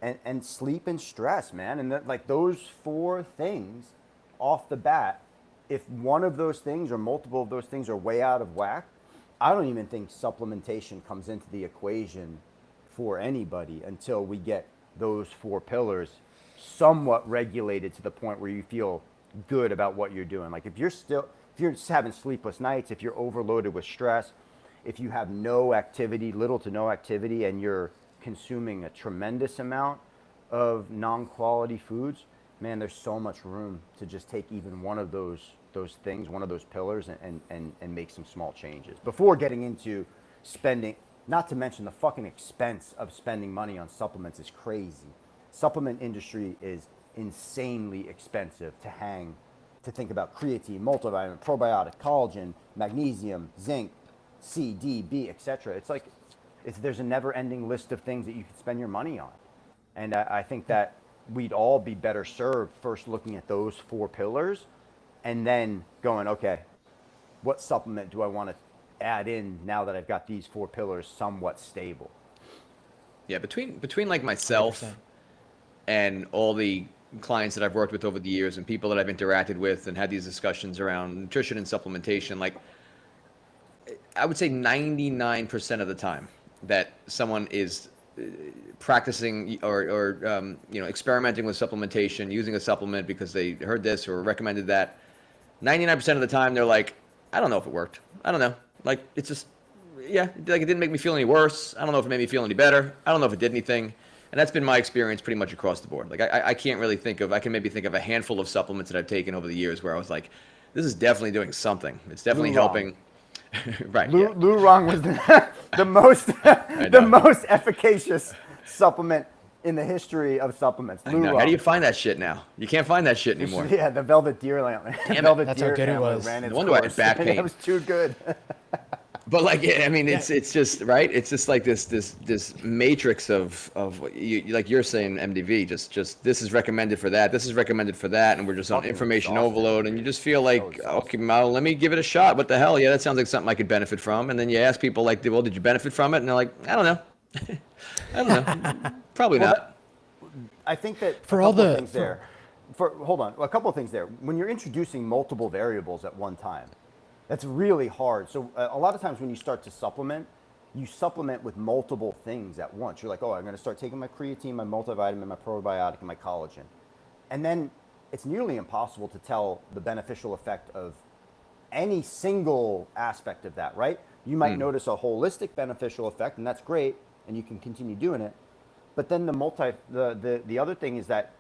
Speaker 2: And sleep and stress, man. And like those four things off the bat, if one of those things or multiple of those things are way out of whack, I don't even think supplementation comes into the equation for anybody until we get those four pillars somewhat regulated to the point where you feel good about what you're doing. Like if you're just having sleepless nights, if you're overloaded with stress, if you have no activity, little to no activity, and you're consuming a tremendous amount of non-quality foods, man, there's so much room to just take even one of those things, one of those pillars, and make some small changes before getting into spending. Not to mention the fucking expense of spending money on supplements is crazy. Supplement industry is insanely expensive to think about creatine, multivitamin, probiotic, collagen, magnesium, zinc, C, D, B, etc. It's like there's a never-ending list of things that you can spend your money on. And I think that we'd all be better served first looking at those four pillars and then going, okay, what supplement do I want to add in now that I've got these four pillars somewhat stable?
Speaker 3: Yeah, between like myself 100%. And all the clients that I've worked with over the years and people that I've interacted with and had these discussions around nutrition and supplementation, like I would say 99% of the time that someone is practicing or experimenting with supplementation, using a supplement because they heard this or recommended that, 99% of the time they're like, I don't know if it worked. I don't know. Like, it's just, like it didn't make me feel any worse. I don't know if it made me feel any better. I don't know if it did anything. And that's been my experience pretty much across the board. Like, I can't really I can maybe think of a handful of supplements that I've taken over the years where I was like, this is definitely doing something. It's definitely helping. Right.
Speaker 2: Lou Rong was the most efficacious supplement in the history of supplements.
Speaker 3: How do you find that shit now? You can't find that shit anymore.
Speaker 2: Yeah, the Velvet Deer lamp.
Speaker 1: That's how good it was.
Speaker 3: No wonder I had back pain.
Speaker 2: That was too good.
Speaker 3: But like, I mean, it's just right. It's just like this matrix of you, like you're saying, MDV. Just this is recommended for that. This is recommended for that, and we're just on
Speaker 2: Fucking
Speaker 3: information
Speaker 2: exhausting.
Speaker 3: overload. And you just feel like,
Speaker 2: exhausting.
Speaker 3: okay, well, let me give it a shot. What the hell? Yeah, that sounds like something I could benefit from. And then you ask people like, well, did you benefit from it? And they're like, I don't know. I don't know. Probably not.
Speaker 2: I think that
Speaker 1: For
Speaker 2: a
Speaker 1: all
Speaker 2: couple of
Speaker 1: the-
Speaker 2: things there. Hold on, a couple of things there. When you're introducing multiple variables at one time, that's really hard. So a lot of times when you start to supplement, you supplement with multiple things at once. You're like, oh, I'm going to start taking my creatine, my multivitamin, my probiotic, and my collagen. And then it's nearly impossible to tell the beneficial effect of any single aspect of that, right? You might notice a holistic beneficial effect, and that's great, and you can continue doing it. But then the other thing is that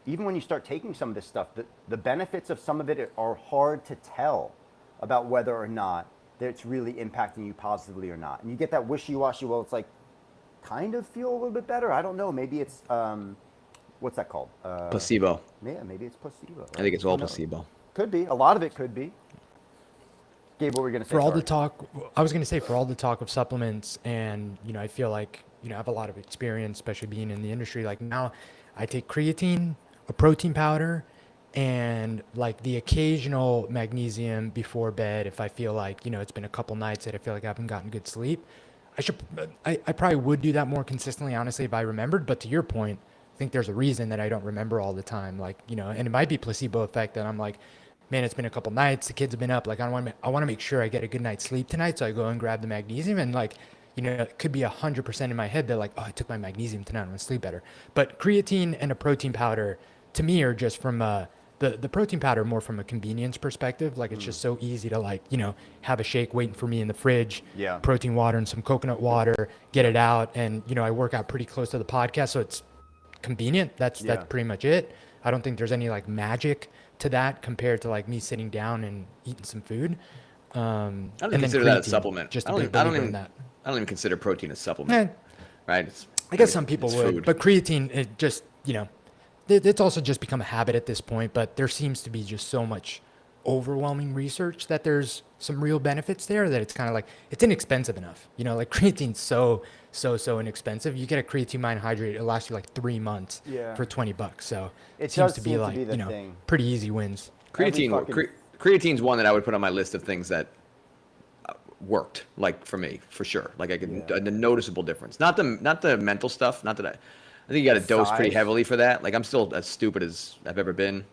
Speaker 2: even when you start taking some of this stuff, the benefits of some of it are hard to tell about whether or not that it's really impacting you positively or not. And you get that wishy-washy, well, it's like, kind of feel a little bit better. I don't know. Maybe it's, what's that called?
Speaker 3: Placebo.
Speaker 2: Yeah, maybe it's placebo. Right?
Speaker 3: I think it's all
Speaker 2: Who knows?
Speaker 3: placebo.
Speaker 2: Could be. A lot of it could be. Gabe, what were you going to say?
Speaker 1: For all the
Speaker 2: Sorry.
Speaker 1: talk, I was going to say, for all the talk of supplements, and I feel like I have a lot of experience, especially being in the industry. Like now, I take creatine, a protein powder, and like the occasional magnesium before bed if I feel like it's been a couple nights that I feel like I haven't gotten good sleep. I probably would do that more consistently, honestly, if I remembered. But to your point, I think there's a reason that I don't remember all the time. Like and it might be placebo effect that I'm like, man, it's been a couple nights, the kids have been up, like I want to make sure I get a good night's sleep tonight, so I go and grab the magnesium, and like it could be 100% in my head that like, oh, I took my magnesium tonight, I'm gonna sleep better. But creatine and a protein powder to me are just from the protein powder more from a convenience perspective. Like it's just so easy to like have a shake waiting for me in the fridge,
Speaker 2: Yeah.
Speaker 1: protein water and some coconut water, get it out, and I work out pretty close to the podcast, so it's convenient. That's pretty much it. I don't think there's any like magic to that compared to like me sitting down and eating some food.
Speaker 3: I don't
Speaker 1: and
Speaker 3: even
Speaker 1: then
Speaker 3: consider that a
Speaker 1: creatine,
Speaker 3: supplement.
Speaker 1: Just
Speaker 3: I
Speaker 1: a
Speaker 3: don't,
Speaker 1: big
Speaker 3: I don't
Speaker 1: believer in
Speaker 3: even.
Speaker 1: that.
Speaker 3: I don't even consider protein a supplement.
Speaker 1: Eh,
Speaker 3: Right?
Speaker 1: I guess some people
Speaker 3: it's
Speaker 1: would,
Speaker 3: food.
Speaker 1: but creatine, it just it's also just become a habit at this point. But there seems to be just so much overwhelming research that there's some real benefits there, that it's kind of like it's inexpensive enough. Like creatine's so inexpensive. You get a creatine monohydrate, it'll last you like 3 months for $20. So
Speaker 2: It
Speaker 1: seems
Speaker 2: does
Speaker 1: to be
Speaker 2: seem to
Speaker 1: like
Speaker 2: be the thing.
Speaker 1: pretty easy wins.
Speaker 3: Creatine,
Speaker 2: fucking-
Speaker 3: creatine's one that I would put on my list of things that worked, like for me, for sure. Like I could a noticeable difference. Not the mental stuff. Not that I think you got to dose pretty
Speaker 2: Size.
Speaker 3: heavily for that. Like I'm still as stupid as I've ever been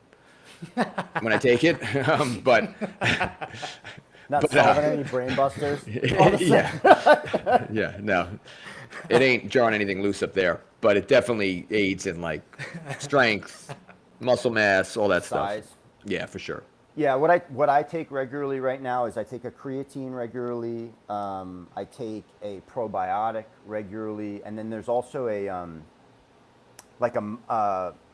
Speaker 3: when I take it, but
Speaker 2: Not
Speaker 3: But,
Speaker 2: solving any brain busters.
Speaker 3: yeah, no, it ain't drawing anything loose up there. But it definitely aids in like strength, muscle mass, all that
Speaker 2: Size.
Speaker 3: stuff. Yeah, for sure.
Speaker 2: Yeah, what I take regularly right now is I take a creatine regularly. I take a probiotic regularly, and then there's also a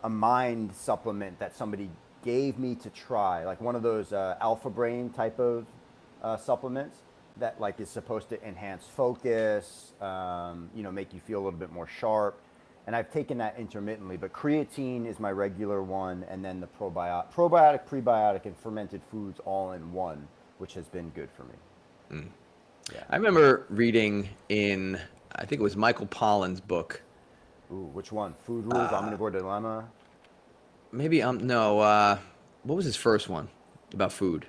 Speaker 2: mind supplement that somebody gave me to try, like one of those Alpha Brain type of supplements that like is supposed to enhance focus, make you feel a little bit more sharp. And I've taken that intermittently, but creatine is my regular one, and then the probiotic, prebiotic, and fermented foods all in one, which has been good for me. Yeah.
Speaker 3: I remember reading in, I think it was Michael Pollan's book.
Speaker 2: Ooh, which one? Food Rules, Omnivore Dilemma?
Speaker 3: Maybe no. What was his first one about food?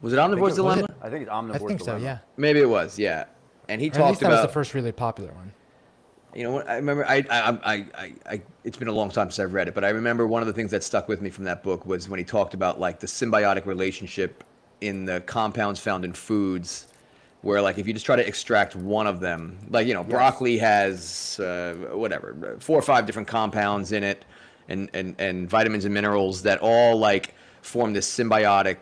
Speaker 3: Was it
Speaker 2: I think
Speaker 3: Omnivore's
Speaker 2: it was-
Speaker 3: Dilemma?
Speaker 2: I think it's
Speaker 1: I
Speaker 2: Omnivore
Speaker 1: think so,
Speaker 2: Dilemma.
Speaker 1: yeah.
Speaker 3: Maybe it was, yeah. And he
Speaker 1: Or at
Speaker 3: talked
Speaker 1: least that was
Speaker 3: about
Speaker 1: the first really popular one.
Speaker 3: You know what? I remember. It's been a long time since I've read it, but I remember one of the things that stuck with me from that book was when he talked about like the symbiotic relationship in the compounds found in foods, where like if you just try to extract one of them, like broccoli has 4 or 5 different compounds in it, and vitamins and minerals that all like form this symbiotic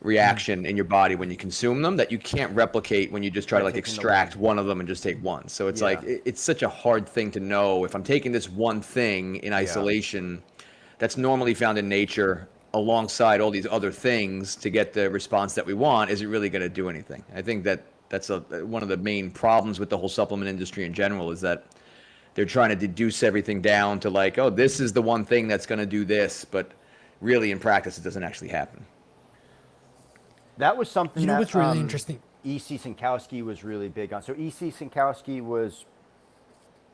Speaker 3: reaction in your body when you consume them that you can't replicate when you just try to like extract one of them and just take one. So it's like it's such a hard thing to know if I'm taking this one thing in isolation that's normally found in nature alongside all these other things to get the response that we want, is it really going to do anything? I think that's one of the main problems with the whole supplement industry in general, is that they're trying to deduce everything down to like, oh, this is the one thing that's going to do this, but really in practice it doesn't actually happen.
Speaker 2: That was something
Speaker 1: You know
Speaker 2: that,
Speaker 1: what's really interesting?
Speaker 2: E.C. Sinkowski was really big on. So E.C. Sinkowski was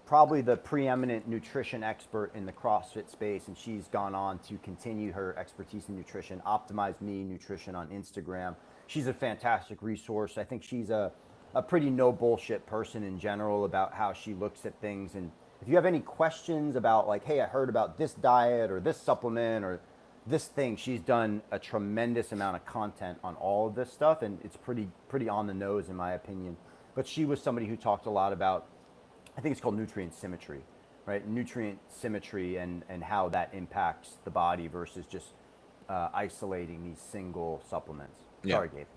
Speaker 2: probably the preeminent nutrition expert in the CrossFit space, and she's gone on to continue her expertise in nutrition, Optimize Me Nutrition on Instagram. She's a fantastic resource. I think she's a pretty no bullshit person in general about how she looks at things. And if you have any questions about like, hey, I heard about this diet or this supplement or this thing, she's done a tremendous amount of content on all of this stuff, and it's pretty on the nose in my opinion. But she was somebody who talked a lot about, I think it's called nutrient symmetry, right? Nutrient symmetry and how that impacts the body versus just isolating these single supplements.
Speaker 3: Yeah.
Speaker 2: Sorry, Gabe.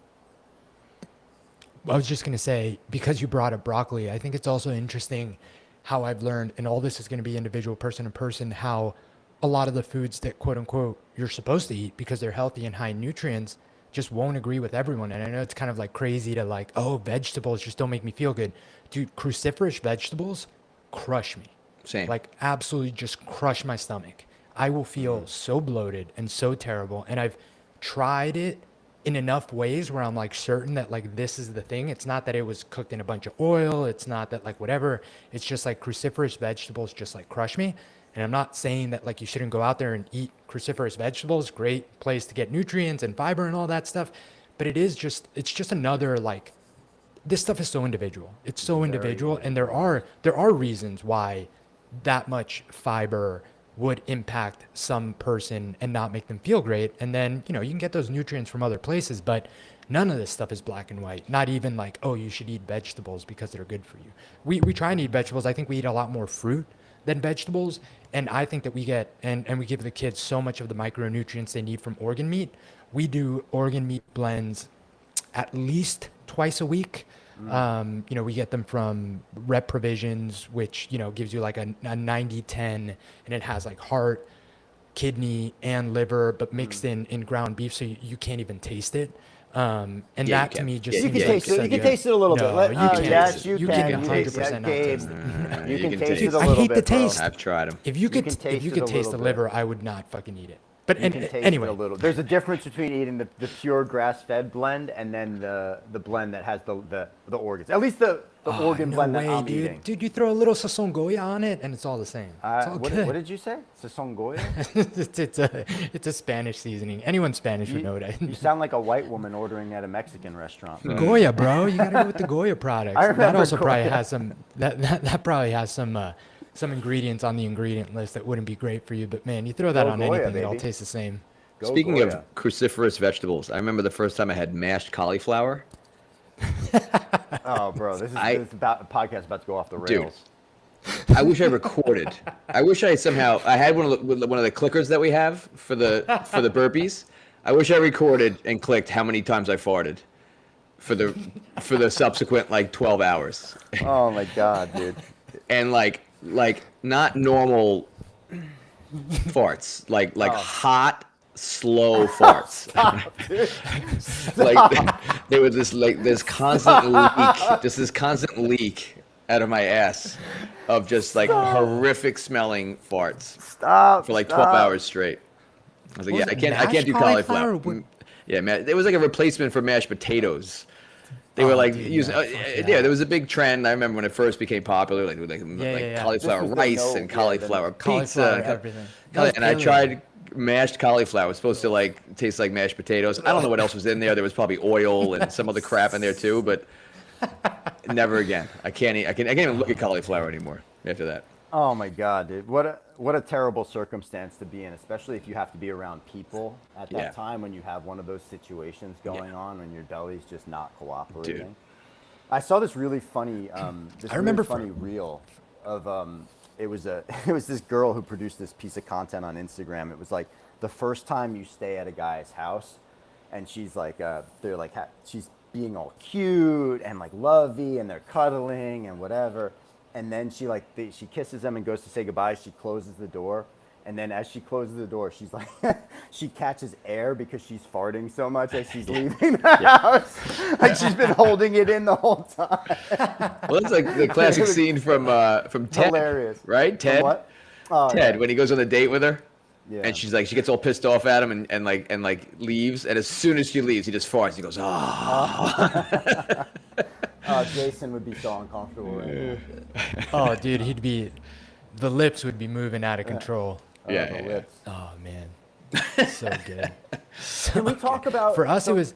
Speaker 1: I was just going to say, because you brought up broccoli, I think it's also interesting how I've learned, and all this is going to be individual person to person, how a lot of the foods that quote unquote you're supposed to eat because they're healthy and high in nutrients just won't agree with everyone. And I know it's kind of like crazy to like, oh, vegetables just don't make me feel good. Dude, cruciferous vegetables crush me.
Speaker 3: Same.
Speaker 1: Like absolutely just crush my stomach. I will feel so bloated and so terrible. And I've tried it in enough ways where I'm like certain that like this is the thing. It's not that it was cooked in a bunch of oil. It's not that like whatever. It's just like cruciferous vegetables just like crush me. And I'm not saying that like you shouldn't go out there and eat cruciferous vegetables. Great place to get nutrients and fiber and all that stuff. But it's just another like, this stuff is so individual. It's so individual. And there are reasons why that much fiber would impact some person and not make them feel great. And then, you know, you can get those nutrients from other places, but none of this stuff is black and white. Not even like, oh, you should eat vegetables because they're good for you. We try and eat vegetables. I think we eat a lot more fruit than vegetables. And I think that we get, and we give the kids so much of the micronutrients they need from organ meat. We do organ meat blends at least twice a week. You know, we get them from Rep Provisions, which, you know, gives you like a 90-10, and it has like heart, kidney, and liver, but mixed in ground beef, so you can't even taste it. And that to me just
Speaker 2: you
Speaker 1: seems
Speaker 2: can
Speaker 1: like
Speaker 2: taste it. You can taste it a little bit.
Speaker 1: No, you can
Speaker 2: Yes,
Speaker 1: taste
Speaker 2: you
Speaker 1: it. You
Speaker 2: can.
Speaker 1: can 100% not taste it.
Speaker 2: You can taste
Speaker 3: taste
Speaker 2: it a
Speaker 1: I
Speaker 2: little
Speaker 1: hate the
Speaker 2: bit, bro.
Speaker 1: taste.
Speaker 3: I've tried them.
Speaker 1: If you could
Speaker 2: taste
Speaker 1: taste the
Speaker 2: bit.
Speaker 1: liver, I would not fucking eat it. But
Speaker 2: You can taste
Speaker 1: anyway,
Speaker 2: it a little. There's a difference between eating the pure grass-fed blend and then the blend that has the organs. At least the organ
Speaker 1: no
Speaker 2: blend
Speaker 1: way,
Speaker 2: that I'm
Speaker 1: dude.
Speaker 2: eating.
Speaker 1: Dude, you throw a little sazon goya on it, and it's all the same. It's all
Speaker 2: What
Speaker 1: good.
Speaker 2: did you say? Sazongoya?
Speaker 1: it's a Spanish seasoning. Anyone Spanish would know what I.
Speaker 2: You sound like a white woman ordering at a Mexican restaurant.
Speaker 1: Goya, bro. You gotta go with the Goya products.
Speaker 2: I
Speaker 1: That
Speaker 2: remember
Speaker 1: also probably
Speaker 2: Goya.
Speaker 1: has some. That probably has some ingredients on the ingredient list that wouldn't be great for you. But man, you throw that
Speaker 2: Go
Speaker 1: on
Speaker 2: Goya,
Speaker 1: anything, it all
Speaker 2: baby.
Speaker 1: tastes the same.
Speaker 2: Go
Speaker 3: Speaking
Speaker 2: Goya.
Speaker 3: of cruciferous vegetables, I remember the first time I had mashed cauliflower.
Speaker 2: Oh, bro, this is a podcast about to go off the
Speaker 3: Dude.
Speaker 2: rails.
Speaker 3: I wish I recorded. I wish I had one of the clickers that we have for the burpees. I wish I recorded and clicked how many times I farted for the subsequent like 12 hours.
Speaker 2: Oh my god, dude.
Speaker 3: And like not normal farts, like hot, slow farts. Like there was this constant leak, just this constant leak out of my ass of just like horrific smelling farts
Speaker 2: Stop.
Speaker 3: for like 12 hours straight. I was like,
Speaker 1: Was
Speaker 3: yeah,
Speaker 1: it
Speaker 3: I can't do
Speaker 1: mashed cauliflower?
Speaker 3: cauliflower. Yeah, man, it was like a replacement for mashed potatoes. They were like
Speaker 1: dude,
Speaker 3: using,
Speaker 1: yeah, fuck that.
Speaker 3: yeah. There was a big trend. I remember when it first became popular, like
Speaker 1: yeah.
Speaker 3: cauliflower
Speaker 2: This was
Speaker 3: rice and cauliflower pizza,
Speaker 1: Cauliflower, everything. That was
Speaker 3: and I
Speaker 1: paleo.
Speaker 3: tried mashed cauliflower. It was supposed to like taste like mashed potatoes. I don't know what else was in there. There was probably oil and some other crap in there too, but never again. I can't even look at cauliflower anymore after that.
Speaker 2: Oh my god, dude. What a terrible circumstance to be in, especially if you have to be around people at that
Speaker 3: Yeah.
Speaker 2: time when you have one of those situations going on when your belly's just not cooperating.
Speaker 3: Dude.
Speaker 2: I saw this really funny
Speaker 1: I remember
Speaker 2: funny reel of it was this girl who produced this piece of content on Instagram. It was like the first time you stay at a guy's house, and she's like they're like she's being all cute and like lovey, and they're cuddling and whatever. And then she she kisses them and goes to say goodbye. She closes the door, and then as she closes the door, she's like, she catches air because she's farting so much as she's leaving the house. Like she's been holding it in the whole time.
Speaker 3: Well, that's like the classic scene from Ted,
Speaker 2: Hilarious.
Speaker 3: right? Ted,
Speaker 2: What? Oh,
Speaker 3: Ted,
Speaker 2: yeah.
Speaker 3: when he goes on a date with her.
Speaker 2: Yeah.
Speaker 3: And she's like, she gets all pissed off at him and leaves. And as soon as she leaves, he just farts. He goes, ah.
Speaker 2: Jason would be so uncomfortable right now.
Speaker 1: Oh, dude, the lips would be moving out of control.
Speaker 3: Yeah,
Speaker 2: The
Speaker 3: yeah,
Speaker 2: lips.
Speaker 1: Oh man, so good. So
Speaker 2: Can we talk about
Speaker 1: for us? It was.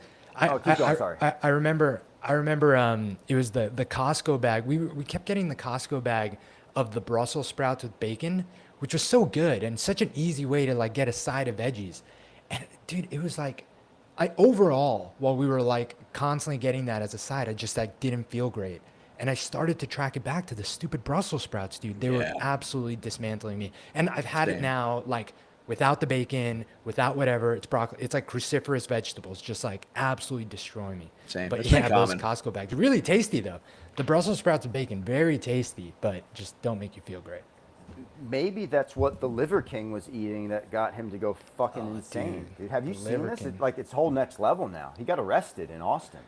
Speaker 2: keep going, sorry.
Speaker 1: I remember. It was the Costco bag. We kept getting the Costco bag of the Brussels sprouts with bacon, which was so good and such an easy way to like get a side of veggies. And dude, it was like, overall, while we were like constantly getting that as a side, I just like didn't feel great. And I started to track it back to the stupid Brussels sprouts, dude. They were absolutely dismantling me. And I've had it now, like without the bacon, without whatever. It's broccoli. It's like cruciferous vegetables, just like absolutely destroy me.
Speaker 3: Same.
Speaker 1: But
Speaker 3: It's
Speaker 1: yeah,
Speaker 3: pretty
Speaker 1: those
Speaker 3: common.
Speaker 1: Costco bags, really tasty though. The Brussels sprouts with bacon, very tasty, but just don't make you feel great.
Speaker 2: Maybe that's what the Liver King was eating that got him to go fucking insane. Dude, have you seen
Speaker 1: Liver
Speaker 2: this?
Speaker 1: King.
Speaker 2: It's whole next level now. He got arrested in Austin.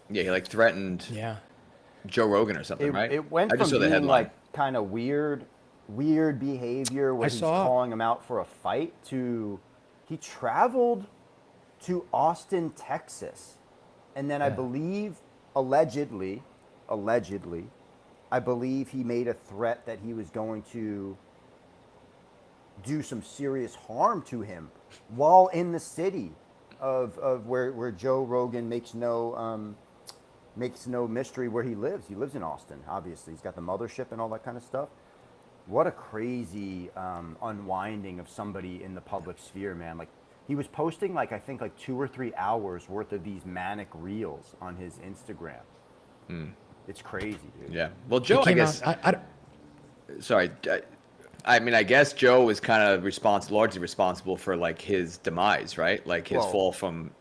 Speaker 3: Yeah, he like threatened
Speaker 1: Yeah.
Speaker 3: Joe Rogan or something, right?
Speaker 2: It went
Speaker 3: I just
Speaker 2: from
Speaker 3: saw the
Speaker 2: being
Speaker 3: headline.
Speaker 2: like kind of weird behavior where he's calling him out for a fight to he traveled to Austin, Texas. And then I believe allegedly, I believe he made a threat that he was going to do some serious harm to him while in the city of where Joe Rogan makes no mystery where he lives. He lives in Austin, obviously. He's got the mothership and all that kind of stuff. What a crazy unwinding of somebody in the public sphere, man. Like he was posting I think 2 or 3 hours worth of these manic reels on his Instagram. It's crazy, dude.
Speaker 3: Yeah. Well, Joe, I guess. Sorry. I mean, I guess Joe was kind of largely responsible for like his demise, right? Like his fall from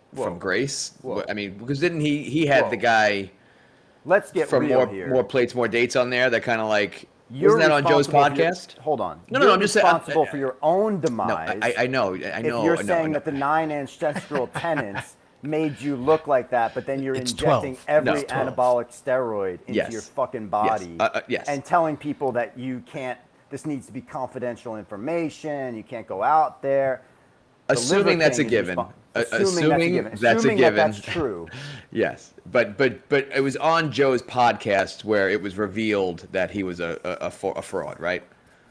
Speaker 3: grace.
Speaker 2: Whoa.
Speaker 3: I mean, because didn't he had the guy
Speaker 2: Let's get
Speaker 3: from
Speaker 2: real here.
Speaker 3: more plates, more dates on there that kind of like
Speaker 2: You're
Speaker 3: wasn't that on Joe's
Speaker 2: responsible for your-
Speaker 3: podcast?
Speaker 2: hold on.
Speaker 3: No,
Speaker 2: You're
Speaker 3: I'm just saying.
Speaker 2: responsible for your own
Speaker 3: No,
Speaker 2: demise.
Speaker 3: I know.
Speaker 2: If you're saying that the 9 ancestral tenants made you look like that, but then you're
Speaker 1: It's
Speaker 2: injecting
Speaker 1: 12.
Speaker 2: every
Speaker 1: No, 12.
Speaker 2: anabolic steroid into
Speaker 3: Yes.
Speaker 2: your fucking body,
Speaker 3: Yes.
Speaker 2: and telling people that you can't. This needs to be confidential information. You can't go out there. The
Speaker 3: Assuming
Speaker 2: Liver
Speaker 3: that's a
Speaker 2: King is
Speaker 3: given.
Speaker 2: Assuming that's a
Speaker 3: Assuming
Speaker 2: given.
Speaker 3: that
Speaker 2: That's true.
Speaker 3: Yes, but it was on Joe's podcast where it was revealed that he was a fraud, right?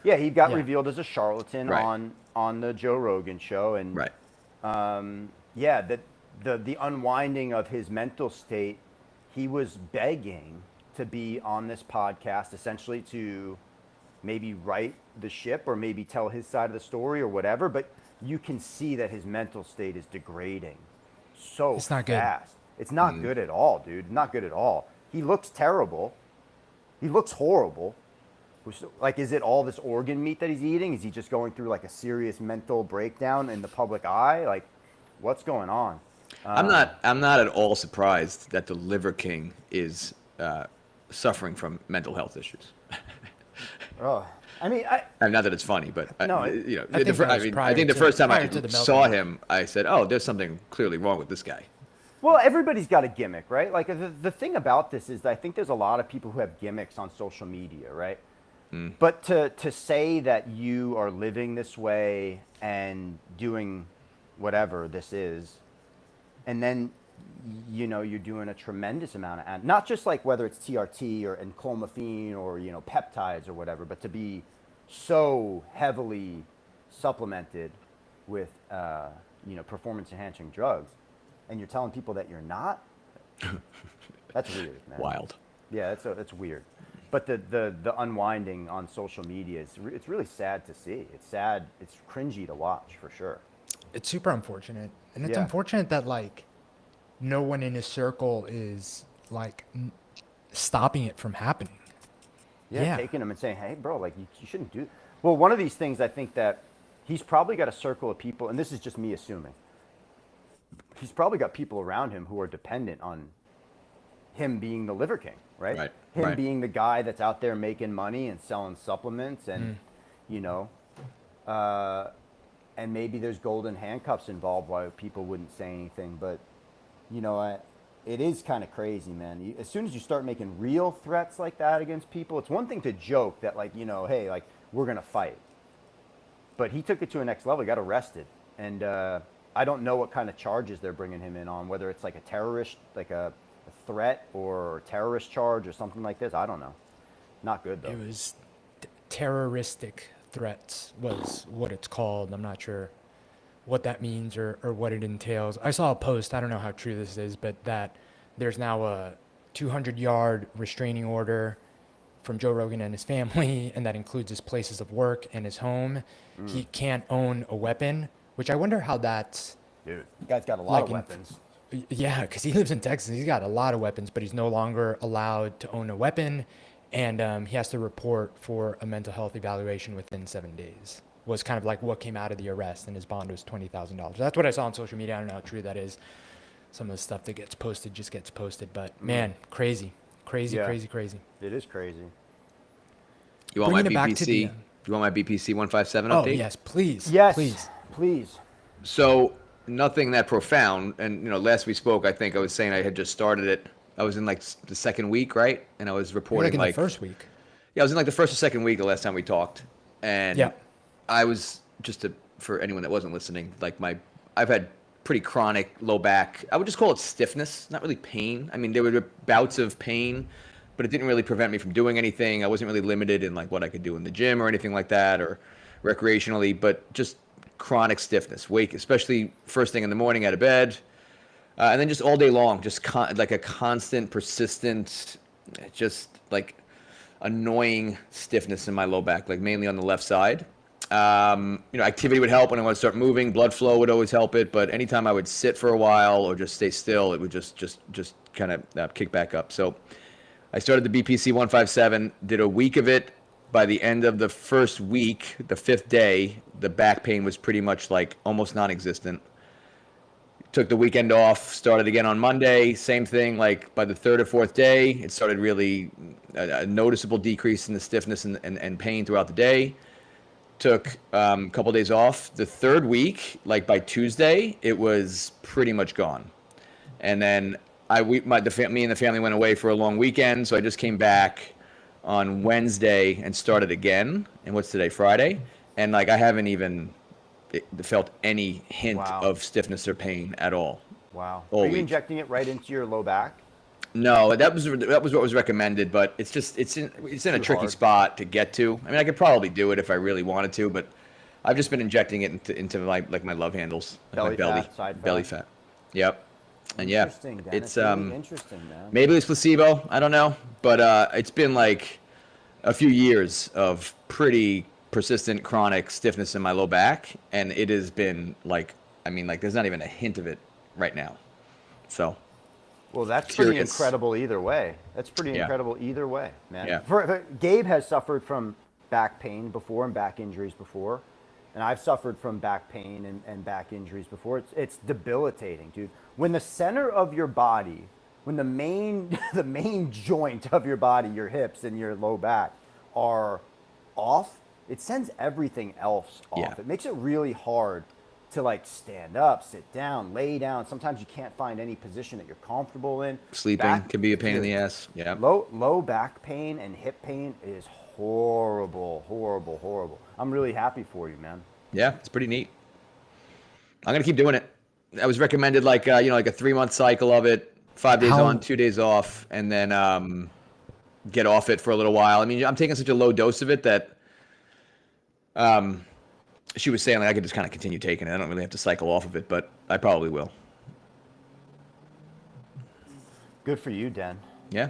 Speaker 2: Yeah, he got revealed as a charlatan
Speaker 3: Right.
Speaker 2: on the Joe Rogan show, and
Speaker 3: Right.
Speaker 2: yeah, the unwinding of his mental state, he was begging to be on this podcast, essentially to maybe right the ship or maybe tell his side of the story or whatever. But you can see that his mental state is degrading so
Speaker 1: It's not good.
Speaker 2: fast. It's not good at all, dude. Not good at all. He looks terrible. He looks horrible. Like, is it all this organ meat that he's eating? Is he just going through like a serious mental breakdown in the public eye? Like, what's going on?
Speaker 3: I'm not at all surprised that the Liver King is suffering from mental health issues.
Speaker 2: Oh, I mean,
Speaker 3: Not that it's funny, but
Speaker 2: No,
Speaker 3: I
Speaker 1: think that was
Speaker 3: think the
Speaker 1: prior
Speaker 3: first time I
Speaker 1: to the
Speaker 3: saw
Speaker 1: meltdown.
Speaker 3: him, I said, "Oh, there's something clearly wrong with this guy."
Speaker 2: well, everybody's got a gimmick, right? Like the thing about this is that I think there's a lot of people who have gimmicks on social media, right? But to say that you are living this way and doing whatever this is, and then you're doing a tremendous amount of not just like whether it's TRT or and clomiphene or peptides or whatever, but to be so heavily supplemented with performance enhancing drugs, and you're telling people that you're not. That's weird, man.
Speaker 3: Wild.
Speaker 2: Yeah, that's weird. But the unwinding on social media it's really sad to see. It's sad. It's cringy to watch for sure.
Speaker 1: It's super unfortunate, and it's
Speaker 2: Yeah.
Speaker 1: unfortunate that like no one in his circle is like stopping it from happening.
Speaker 2: Yeah, taking him and saying, hey, bro, like you shouldn't do. Well, one of these things I think that he's probably got a circle of people, and this is just me assuming. He's probably got people around him who are dependent on him being the Liver King, right?
Speaker 3: Right,
Speaker 2: Him
Speaker 3: right.
Speaker 2: being the guy that's out there making money and selling supplements, and and maybe there's golden handcuffs involved why people wouldn't say anything, but it is kind of crazy, man. As soon as you start making real threats like that against people, it's one thing to joke that, like, hey, like, we're going to fight. but he took it to a next level. He got arrested, and I don't know what kind of charges they're bringing him in on, whether it's like a terrorist, like a threat or terrorist charge or something like this. I don't know. Not good, though.
Speaker 1: It was terroristic threats was what it's called. I'm not sure what that means or what it entails. I saw a post, I don't know how true this is, but that there's now a 200-yard restraining order from Joe Rogan and his family, and that includes his places of work and his home. He can't own a weapon, which I wonder how that's...
Speaker 2: Dude, the guy's got a lot of weapons.
Speaker 1: Yeah, because he lives in Texas. He's got a lot of weapons, but he's no longer allowed to own a weapon, and he has to report for a mental health evaluation within 7 days. Was kind of like what came out of the arrest, and his bond was $20,000. That's what I saw on social media. I don't know how true that is. Some of the stuff that gets posted just gets posted, but man, crazy.
Speaker 2: Yeah.
Speaker 1: Crazy.
Speaker 2: It is crazy.
Speaker 3: You want
Speaker 1: Bringing
Speaker 3: my
Speaker 1: it back to
Speaker 3: BPC?
Speaker 1: the,
Speaker 3: You want my BPC 157
Speaker 1: oh
Speaker 3: update?
Speaker 1: yes, please.
Speaker 2: Yes,
Speaker 1: please.
Speaker 3: So nothing that profound. And last we spoke, I think I was saying I had just started it. I was in like the second week, right? And I was
Speaker 1: You're
Speaker 3: reporting
Speaker 1: like in the first week.
Speaker 3: Yeah, I was in like the first or second week the last time we talked, and
Speaker 1: Yeah.
Speaker 3: I was for anyone that wasn't listening, like I've had pretty chronic low back. I would just call it stiffness, not really pain. I mean, there were bouts of pain, but it didn't really prevent me from doing anything. I wasn't really limited in like what I could do in the gym or anything like that, or recreationally, but just chronic stiffness, especially first thing in the morning out of bed, and then just all day long, just like a constant, persistent, just like annoying stiffness in my low back, like mainly on the left side. Activity would help when I want to start moving. Blood flow would always help it, but anytime I would sit for a while or just stay still, it would just kind of kick back up. So I started the BPC 157, did a week of it. By the end of the first week, the 5th day, the back pain was pretty much like almost non-existent. Took the weekend off, started again on Monday, same thing. Like by the 3rd or 4th day, it started really a noticeable decrease in the stiffness and pain throughout the day. Took a couple days off. The 3rd week, like by Tuesday, it was pretty much gone. And then me and the family went away for a long weekend, so I just came back on Wednesday and started again. And what's today? Friday. And like I haven't even felt any hint of stiffness or pain at all.
Speaker 2: Wow.
Speaker 3: All
Speaker 2: Are you
Speaker 3: week.
Speaker 2: injecting it right into your low back?
Speaker 3: No, that was what was recommended, but it's in a tricky
Speaker 2: hard.
Speaker 3: spot to get to. I mean, I could probably do it if I really wanted to, but I've just been injecting it into my love handles, like
Speaker 2: Belly fat, side
Speaker 3: belly
Speaker 2: fat.
Speaker 3: fat. Yep. And yeah,
Speaker 2: Interesting, Dan.
Speaker 3: it's
Speaker 2: really interesting, man.
Speaker 3: maybe it's placebo. I don't know, but it's been like a few years of pretty persistent chronic stiffness in my low back, and it has been like, I mean, like there's not even a hint of it right now. So.
Speaker 2: Well, that's pretty
Speaker 3: Curious.
Speaker 2: incredible either way. That's pretty
Speaker 3: Yeah.
Speaker 2: incredible either way, man.
Speaker 3: Yeah.
Speaker 2: Gabe has suffered from back pain before and back injuries before. And I've suffered from back pain and back injuries before. It's debilitating, dude. When the center of your body, when the main the main joint of your body, your hips and your low back are off, it sends everything else off.
Speaker 3: Yeah.
Speaker 2: It makes it really hard to like stand up, sit down, lay down. Sometimes you can't find any position that you're comfortable in.
Speaker 3: Sleeping can be a pain in the ass. Yeah.
Speaker 2: Low back pain and hip pain is horrible. I'm really happy for you, man.
Speaker 3: Yeah, it's pretty neat. I'm gonna keep doing it. I was recommended like a 3-month cycle of it, 5 days on, 2 days off, and then get off it for a little while. I mean, I'm taking such a low dose of it that she was saying like I could just kind of continue taking it. I don't really have to cycle off of it, but I probably will.
Speaker 2: Good for you, Dan.
Speaker 3: Yeah.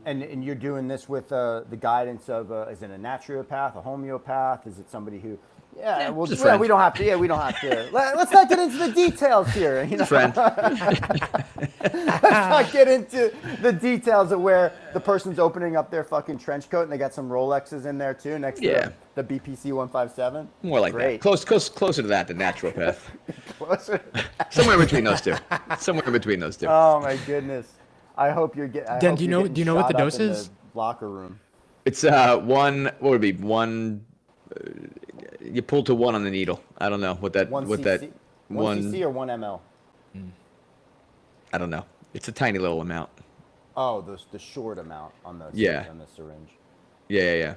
Speaker 2: And you're doing this with the guidance of is it a naturopath, a homeopath? Is it somebody who? Yeah, well,
Speaker 3: just a friend.
Speaker 2: we don't have to. Yeah, we don't have to. Let's not get into the details here. You know?
Speaker 3: Friend.
Speaker 2: Let's not get into the details of where the person's opening up their fucking trench coat and they got some Rolexes in there too next to the BPC 157.
Speaker 3: More like
Speaker 2: Great.
Speaker 3: that. Closer to that than naturopath.
Speaker 2: Closer.
Speaker 3: Somewhere between those two. Somewhere between those two.
Speaker 2: Oh my goodness. I hope you're getting.
Speaker 1: Dan, do you know what the dose is?
Speaker 2: Locker room.
Speaker 3: It's one. What would it be? One. You pull to one on the needle. I don't know what that.
Speaker 2: One
Speaker 3: what
Speaker 2: cc,
Speaker 3: that.
Speaker 2: one cc or 1 ml.
Speaker 3: I don't know. It's a tiny little amount.
Speaker 2: Oh, the short amount on the
Speaker 3: Yeah.
Speaker 2: on the syringe.
Speaker 3: Yeah.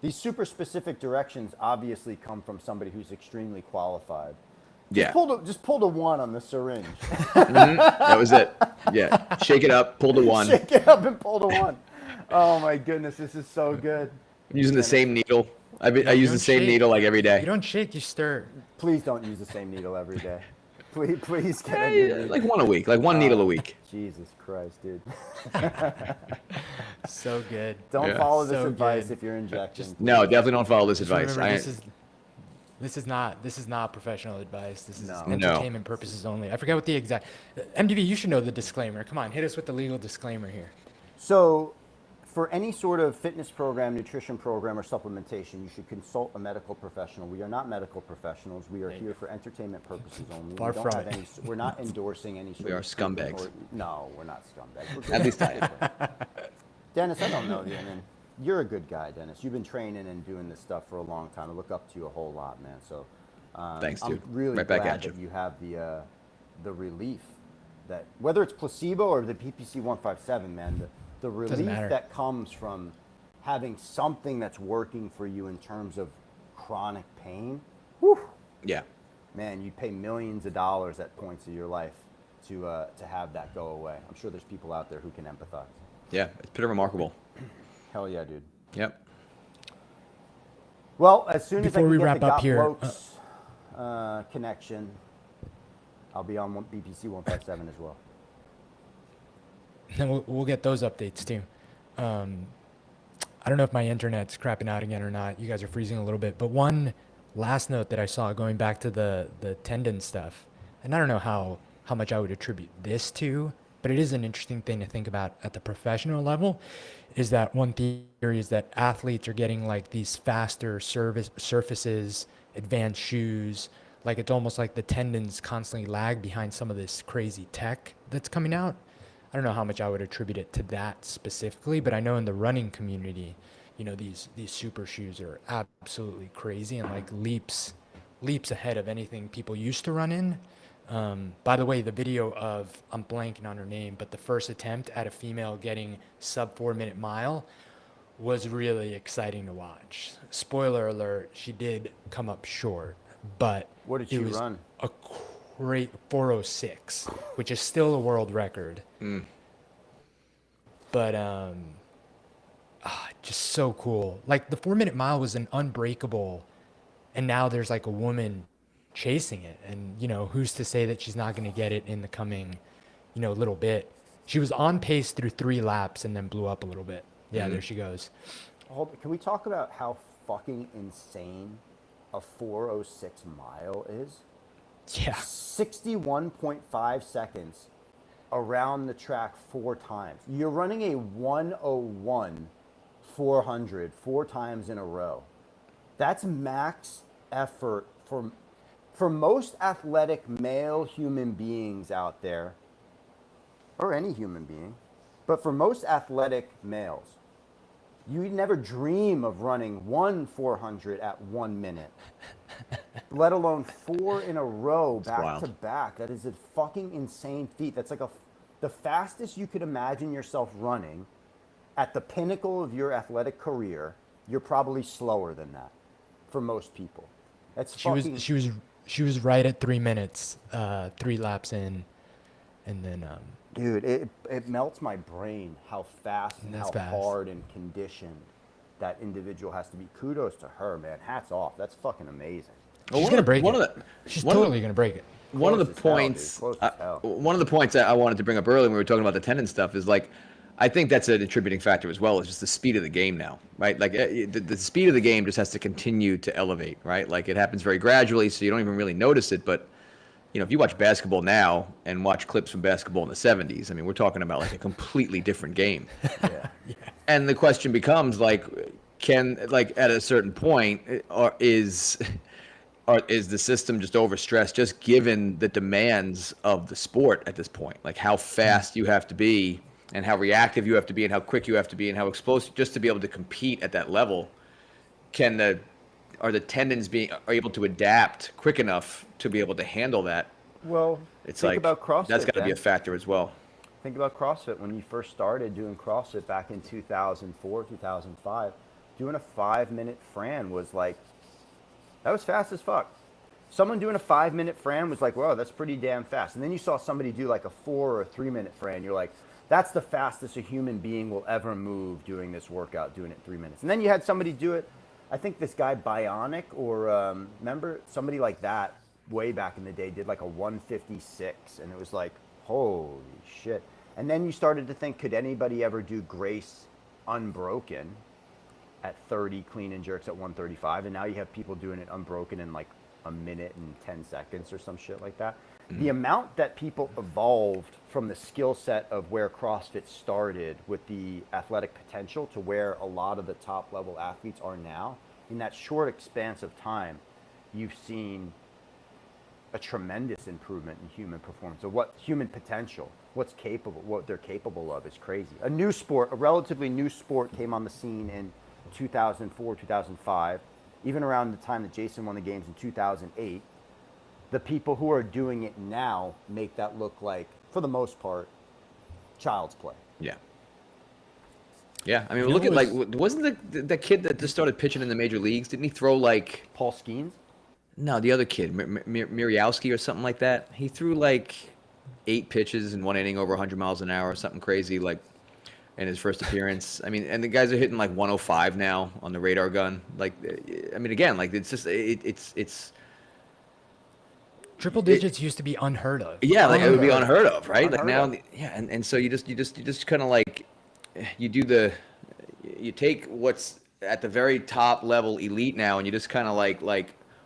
Speaker 2: These super specific directions obviously come from somebody who's extremely qualified.
Speaker 3: Yeah.
Speaker 2: Just pull to 1 on the syringe.
Speaker 3: That was it. Yeah. Shake it up, pull to 1.
Speaker 2: Shake it up and pull to 1. Oh my goodness, this is so good.
Speaker 3: I'm using the same needle. I use the same needle like every day.
Speaker 1: You don't shake, you stir.
Speaker 2: Please don't use the same needle every day. Please get a new needle.
Speaker 3: Like one a week, like one needle a week.
Speaker 2: Jesus Christ, dude.
Speaker 1: So good.
Speaker 2: Don't follow this
Speaker 1: So
Speaker 2: advice
Speaker 1: good.
Speaker 2: if you're injecting.
Speaker 3: No, definitely don't follow this advice.
Speaker 1: Remember, this is not professional advice. This is
Speaker 2: No.
Speaker 1: entertainment purposes only. I forget what the exact. MDV, you should know the disclaimer. Come on, hit us with the legal disclaimer here.
Speaker 2: So, for any sort of fitness program, nutrition program, or supplementation, you should consult a medical professional. We are not medical professionals. We are here for entertainment purposes only.
Speaker 1: Far from it.
Speaker 2: We're not endorsing any sort
Speaker 3: We are
Speaker 2: of
Speaker 3: scumbags.
Speaker 2: No, we're not scumbags.
Speaker 3: At least I am.
Speaker 2: Dennis, I don't know you. I mean, you're a good guy, Dennis. You've been training and doing this stuff for a long time. I look up to you a whole lot, man. So,
Speaker 3: Thanks, dude.
Speaker 2: I'm really
Speaker 3: Right back
Speaker 2: glad
Speaker 3: at you.
Speaker 2: that you have the relief that, whether it's placebo or the PPC 157, man, the relief
Speaker 1: matter.
Speaker 2: that comes from having something that's working for you in terms of chronic pain. Whew,
Speaker 3: Yeah.
Speaker 2: man, you'd pay millions of dollars at points of your life to have that go away. I'm sure there's people out there who can empathize.
Speaker 3: Yeah. It's pretty remarkable.
Speaker 2: Hell yeah, dude.
Speaker 3: Yep.
Speaker 2: Well, as soon as
Speaker 1: Before
Speaker 2: I
Speaker 1: we
Speaker 2: can get
Speaker 1: wrap
Speaker 2: the
Speaker 1: up
Speaker 2: Got
Speaker 1: here,
Speaker 2: Blokes connection, I'll be on BPC 157 as well.
Speaker 1: Then we'll get those updates too. I don't know if my internet's crapping out again or not. You guys are freezing a little bit. But one last note that I saw going back to the tendon stuff, and I don't know how much I would attribute this to, but it is an interesting thing to think about at the professional level, is that one theory is that athletes are getting like these faster surfaces, advanced shoes. Like it's almost like the tendons constantly lag behind some of this crazy tech that's coming out. I don't know how much I would attribute it to that specifically, but I know in the running community, you know, these super shoes are absolutely crazy and like leaps ahead of anything people used to run in. By the way, the video of, I'm blanking on her name, but the first attempt at a female getting sub 4-minute mile was really exciting to watch. Spoiler alert, she did come up short, but
Speaker 2: What did she run?
Speaker 1: A great 4:06, which is still a world record. But just so cool. Like the 4-minute mile was an unbreakable, and now there's like a woman chasing it, and you know, who's to say that she's not going to get it in the coming, you know, little bit. She was on pace through 3 laps and then blew up a little bit. Yeah, there she goes.
Speaker 2: Can we talk about how fucking insane a 4:06 mile is?
Speaker 1: Yeah.
Speaker 2: 61.5 seconds around the track 4 times. You're running a 1:01 400 4 times in a row. That's max effort for most athletic male human beings out there, or any human being, but for most athletic males, you never dream of running 400 at 1 minute, let alone 4 in a row back to back. That is a fucking insane feat. That's like the fastest you could imagine yourself running at the pinnacle of your athletic career. You're probably slower than that for most people. That's
Speaker 1: She was right at 3 minutes, 3 laps in, and then
Speaker 2: dude, it melts my brain how fast and how hard and conditioned that individual has to be. Kudos to her, man. Hats off. That's fucking amazing.
Speaker 1: she's gonna break it. She's totally gonna break it.
Speaker 3: One of the points that I wanted to bring up earlier when we were talking about the tendon stuff is like, I think that's an attributing factor as well. Is just the speed of the game now, right? Like the speed of the game just has to continue to elevate, right? Like it happens very gradually, so you don't even really notice it. But you know, if you watch basketball now and watch clips from basketball in the 70s, I mean, we're talking about like a completely different game.
Speaker 2: Yeah.
Speaker 3: And the question becomes like, at a certain point, is the system just overstressed, just given the demands of the sport at this point? Like how fast you have to be, and how reactive you have to be, and how quick you have to be, and how explosive, just to be able to compete at that level. Are the tendons are able to adapt quick enough to be able to handle that?
Speaker 2: Well,
Speaker 3: it's
Speaker 2: think
Speaker 3: like
Speaker 2: about CrossFit.
Speaker 3: That's got to be a factor as well.
Speaker 2: Think about CrossFit. When you first started doing CrossFit back in 2004, 2005, doing a 5-minute Fran was like, that was fast as fuck. Someone doing a 5-minute Fran was like, whoa, that's pretty damn fast. And then you saw somebody do like a 4 or a 3-minute Fran. You're like, that's the fastest a human being will ever move doing this workout, doing it 3 minutes. And then you had somebody do it, I think this guy Bionic, or remember somebody like that way back in the day did like a 156. And it was like, holy shit. And then you started to think, could anybody ever do Grace unbroken at 30 clean and jerks at 135? And now you have people doing it unbroken in like a minute and 10 seconds or some shit like that. The amount that people evolved from the skill set of where CrossFit started with the athletic potential to where a lot of the top level athletes are now, in that short expanse of time, you've seen a tremendous improvement in human performance. So what human potential, what they're capable of is crazy. A new sport, a relatively new sport came on the scene in 2004, 2005, even around the time that Jason won the games in 2008. The people who are doing it now make that look like, for the most part, child's play.
Speaker 3: Yeah. Yeah, I mean, look at like, wasn't the kid that just started pitching in the major leagues? Didn't he throw like
Speaker 2: Paul Skeens?
Speaker 3: No, the other kid, Miriowski or something like that. He threw like 8 pitches in 1 inning over 100 miles an hour, or something crazy, like in his first appearance. I mean, and the guys are hitting like 105 now on the radar gun. Like, I mean, again, like it's just it's.
Speaker 1: Triple digits used to be unheard of.
Speaker 3: Yeah, like it would be unheard of, right?
Speaker 2: Unheard
Speaker 3: like now,
Speaker 2: of.
Speaker 3: yeah, and so you just kind of like you take what's at the very top level elite now, and you just kind of like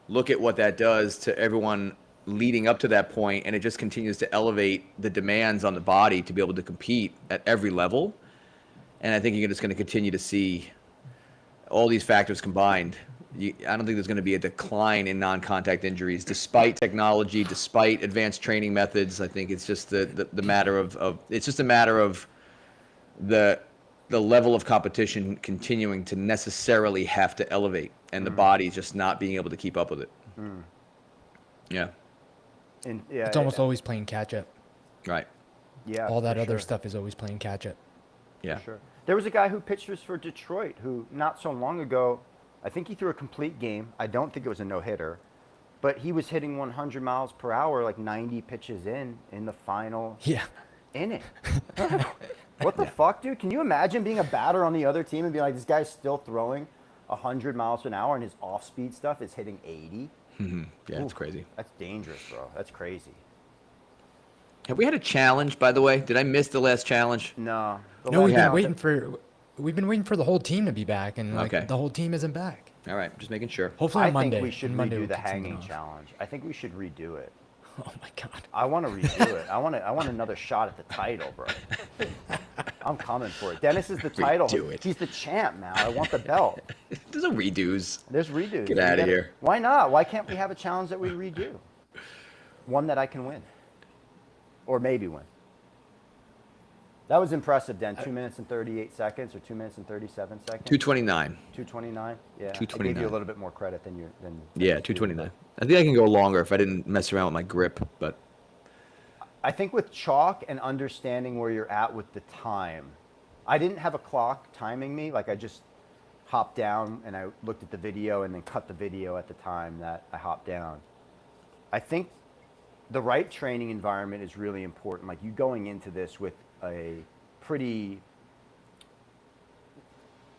Speaker 3: look at what that does to everyone leading up to that point, and it just continues to elevate the demands on the body to be able to compete at every level. And I think you're just going to continue to see all these factors combined. I don't think there's going to be a decline in non-contact injuries, despite technology, despite advanced training methods. I think it's just the matter of it's just a matter of the level of competition continuing to necessarily have to elevate, and the body just not being able to keep up with it. Yeah.
Speaker 2: And yeah,
Speaker 1: It's almost always playing catch up.
Speaker 3: Right.
Speaker 2: yeah.
Speaker 1: All that
Speaker 2: for
Speaker 1: other
Speaker 2: sure.
Speaker 1: stuff is always playing catch up.
Speaker 3: Yeah.
Speaker 2: Sure. There was a guy who pitched for Detroit who not so long ago, I think he threw a complete game. I don't think it was a no-hitter, but he was hitting 100 miles per hour, like 90 pitches in the final
Speaker 1: Yeah.
Speaker 2: inning. What the fuck, dude? Can you imagine being a batter on the other team and being like, this guy's still throwing 100 miles an hour and his off-speed stuff is hitting 80?
Speaker 3: Yeah, it's crazy.
Speaker 2: That's dangerous, bro. That's crazy.
Speaker 3: Have we had a challenge, by the way? Did I miss the last challenge?
Speaker 2: No. The
Speaker 1: No,
Speaker 2: last time-
Speaker 1: we've been waiting for the whole team to be back, and like
Speaker 3: Okay.
Speaker 1: the whole team isn't back.
Speaker 3: All right, just making sure.
Speaker 1: Hopefully
Speaker 2: I
Speaker 1: on Monday.
Speaker 2: think we should
Speaker 1: on Monday
Speaker 2: redo
Speaker 1: we'll
Speaker 2: the
Speaker 1: kick something
Speaker 2: hanging
Speaker 1: off.
Speaker 2: challenge. I think we should redo it.
Speaker 1: Oh my god.
Speaker 2: I want to redo it. I want another shot at the title, bro. I'm coming for it. Dennis is the title.
Speaker 3: Redo it.
Speaker 2: He's the champ now. I want the belt.
Speaker 3: There's no redos.
Speaker 2: There's redos.
Speaker 3: Get outta here.
Speaker 2: Why not? Why can't we have a challenge that we redo? One that I can win. Or maybe win. That was impressive, Dan. 2 minutes and 38 seconds or 2 minutes and 37 seconds?
Speaker 3: 229.
Speaker 2: 229? Yeah. I gave
Speaker 3: 229.
Speaker 2: you a little bit more credit than you.
Speaker 3: Yeah, 229. I think I can go longer if I didn't mess around with my grip, but
Speaker 2: I think with chalk and understanding where you're at with the time, I didn't have a clock timing me. Like I just hopped down and I looked at the video and then cut the video at the time that I hopped down. I think the right training environment is really important. Like you going into this with a pretty,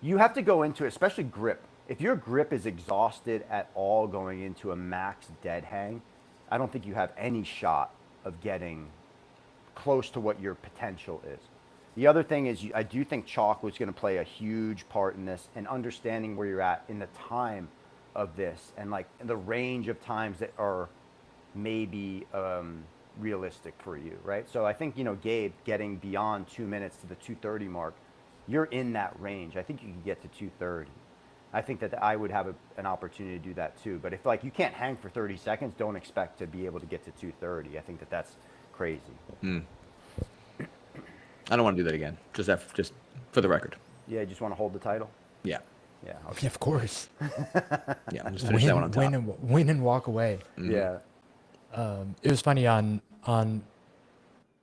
Speaker 2: you have to go into it, especially grip. If your grip is exhausted at all going into a max dead hang, I don't think you have any shot of getting close to what your potential is. The other thing is I do think chalk was going to play a huge part in this, and understanding where you're at in the time of this and like the range of times that are maybe realistic for you, right? So I think, Gabe getting beyond 2 minutes to the 2:30 mark, you're in that range. I think you can get to 2:30. I think that I would have an opportunity to do that too. But if like you can't hang for 30 seconds, don't expect to be able to get to 2:30. I think that that's crazy.
Speaker 3: I don't want to do that again. Just for the record.
Speaker 2: Yeah, you just want to hold the title?
Speaker 3: Yeah.
Speaker 2: Yeah.
Speaker 1: Yeah, of course.
Speaker 3: Yeah, I'm just finish that one on top.
Speaker 1: Win and walk away.
Speaker 2: Yeah.
Speaker 1: It was funny on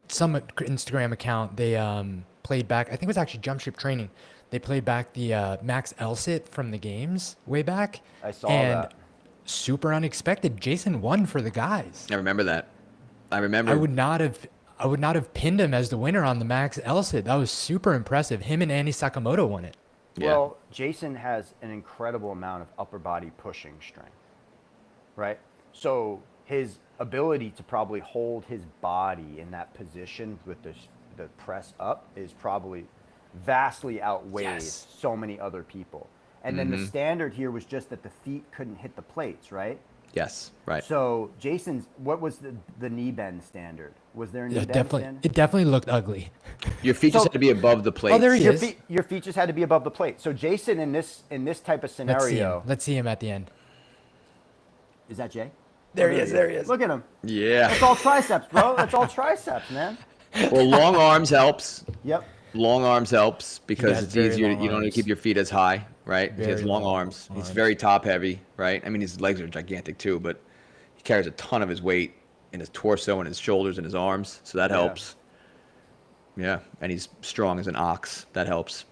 Speaker 1: some Instagram account, they played back, I think it was actually Jump Ship Training. they played back the Max Elsit from the games way back.
Speaker 2: I saw
Speaker 1: and
Speaker 2: that.
Speaker 1: super unexpected. Jason won for the guys.
Speaker 3: I remember that. I remember.
Speaker 1: I would not have pinned him as the winner on the Max Elsit. That was super impressive. Him and Andy Sakamoto won it.
Speaker 3: Yeah.
Speaker 2: Well, Jason has an incredible amount of upper body pushing strength, right? So his ability to probably hold his body in that position with the press up is probably vastly outweighs
Speaker 1: Yes.
Speaker 2: so many other people. And then the standard here was just that the feet couldn't hit the plates, right?
Speaker 3: Yes, right.
Speaker 2: So Jason's, what was the knee bend standard? Was there a knee bend standard?
Speaker 1: It definitely looked ugly.
Speaker 3: Your feet just
Speaker 2: So-
Speaker 3: had to be above the plate.
Speaker 1: Oh, there he
Speaker 2: Your
Speaker 1: is.
Speaker 2: feet just had to be above the plate. So Jason in this type of scenario,
Speaker 1: Let's see him at the end.
Speaker 2: is that Jay?
Speaker 1: There he is. There he is.
Speaker 2: Look at him.
Speaker 3: Yeah.
Speaker 2: That's all triceps, bro. That's all triceps, man.
Speaker 3: Well, long arms helps.
Speaker 2: Yep.
Speaker 3: Long arms helps because
Speaker 1: has
Speaker 3: it's
Speaker 1: very
Speaker 3: easier.
Speaker 1: long
Speaker 3: You don't need to
Speaker 1: arms.
Speaker 3: keep your feet as high, right? He has
Speaker 1: Very
Speaker 3: long
Speaker 1: long
Speaker 3: arms. He's
Speaker 1: arms.
Speaker 3: very top heavy, right? I mean, his legs are gigantic too, but he carries a ton of his weight in his torso and his shoulders and his arms, so that
Speaker 2: Yeah.
Speaker 3: helps. Yeah, and he's strong as an ox. That helps.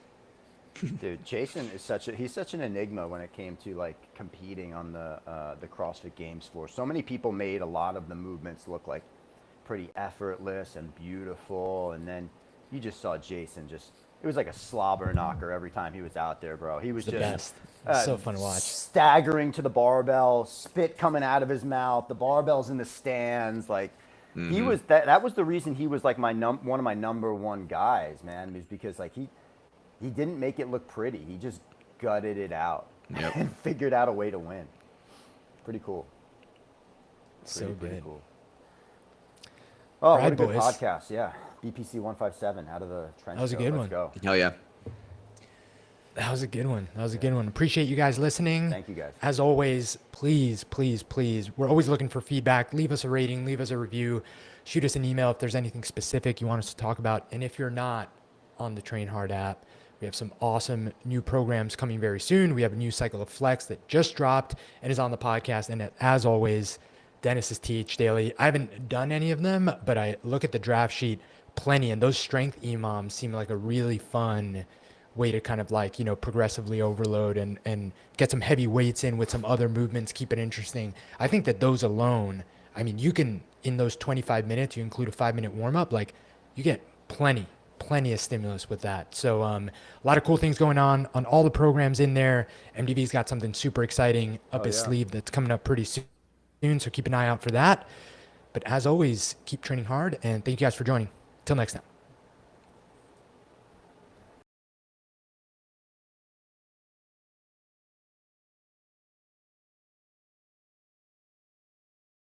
Speaker 2: Dude, Jason is he's such an enigma when it came to like competing on the CrossFit Games floor. So many people made a lot of the movements look like pretty effortless and beautiful, and then you just saw Jason it was like a slobber knocker every time he was out there, bro. He was
Speaker 1: The
Speaker 2: just
Speaker 1: best. It's so fun to watch.
Speaker 2: staggering to the barbell, spit coming out of his mouth, the barbell's in the stands, like he was that was the reason he was like one of my number one guys, man, was because like he didn't make it look pretty. He just gutted it out
Speaker 3: Yep.
Speaker 2: and figured out a way to win. Pretty cool.
Speaker 1: So
Speaker 2: Pretty
Speaker 1: good.
Speaker 2: cool. Oh,
Speaker 1: All
Speaker 2: what a
Speaker 1: right,
Speaker 2: good
Speaker 1: boys.
Speaker 2: podcast. Yeah. BPC 157 out of the trench.
Speaker 1: That was a
Speaker 2: coat.
Speaker 1: good
Speaker 2: Let's
Speaker 1: one.
Speaker 2: go.
Speaker 3: Hell yeah.
Speaker 1: That was a good one. That was a good one. Appreciate you guys listening.
Speaker 2: Thank you, guys.
Speaker 1: As always, please, please, please, we're always looking for feedback. Leave us a rating, leave us a review, shoot us an email if there's anything specific you want us to talk about. And if you're not on the Train Hard app, we have some awesome new programs coming very soon. We have a new cycle of Flex that just dropped and is on the podcast. And as always, Dennis's Teach Daily. I haven't done any of them, but I look at the draft sheet plenty. And those strength EMOMs seem like a really fun way to kind of like, progressively overload and get some heavy weights in with some other movements, keep it interesting. I think that those alone, I mean, you can, in those 25 minutes, you include a 5-minute warm up, like you get plenty of stimulus with that. So a lot of cool things going on all the programs in there. MDV's got something super exciting up his sleeve that's coming up pretty soon. So keep an eye out for that. But as always, keep training hard and thank you guys for joining. Till next time.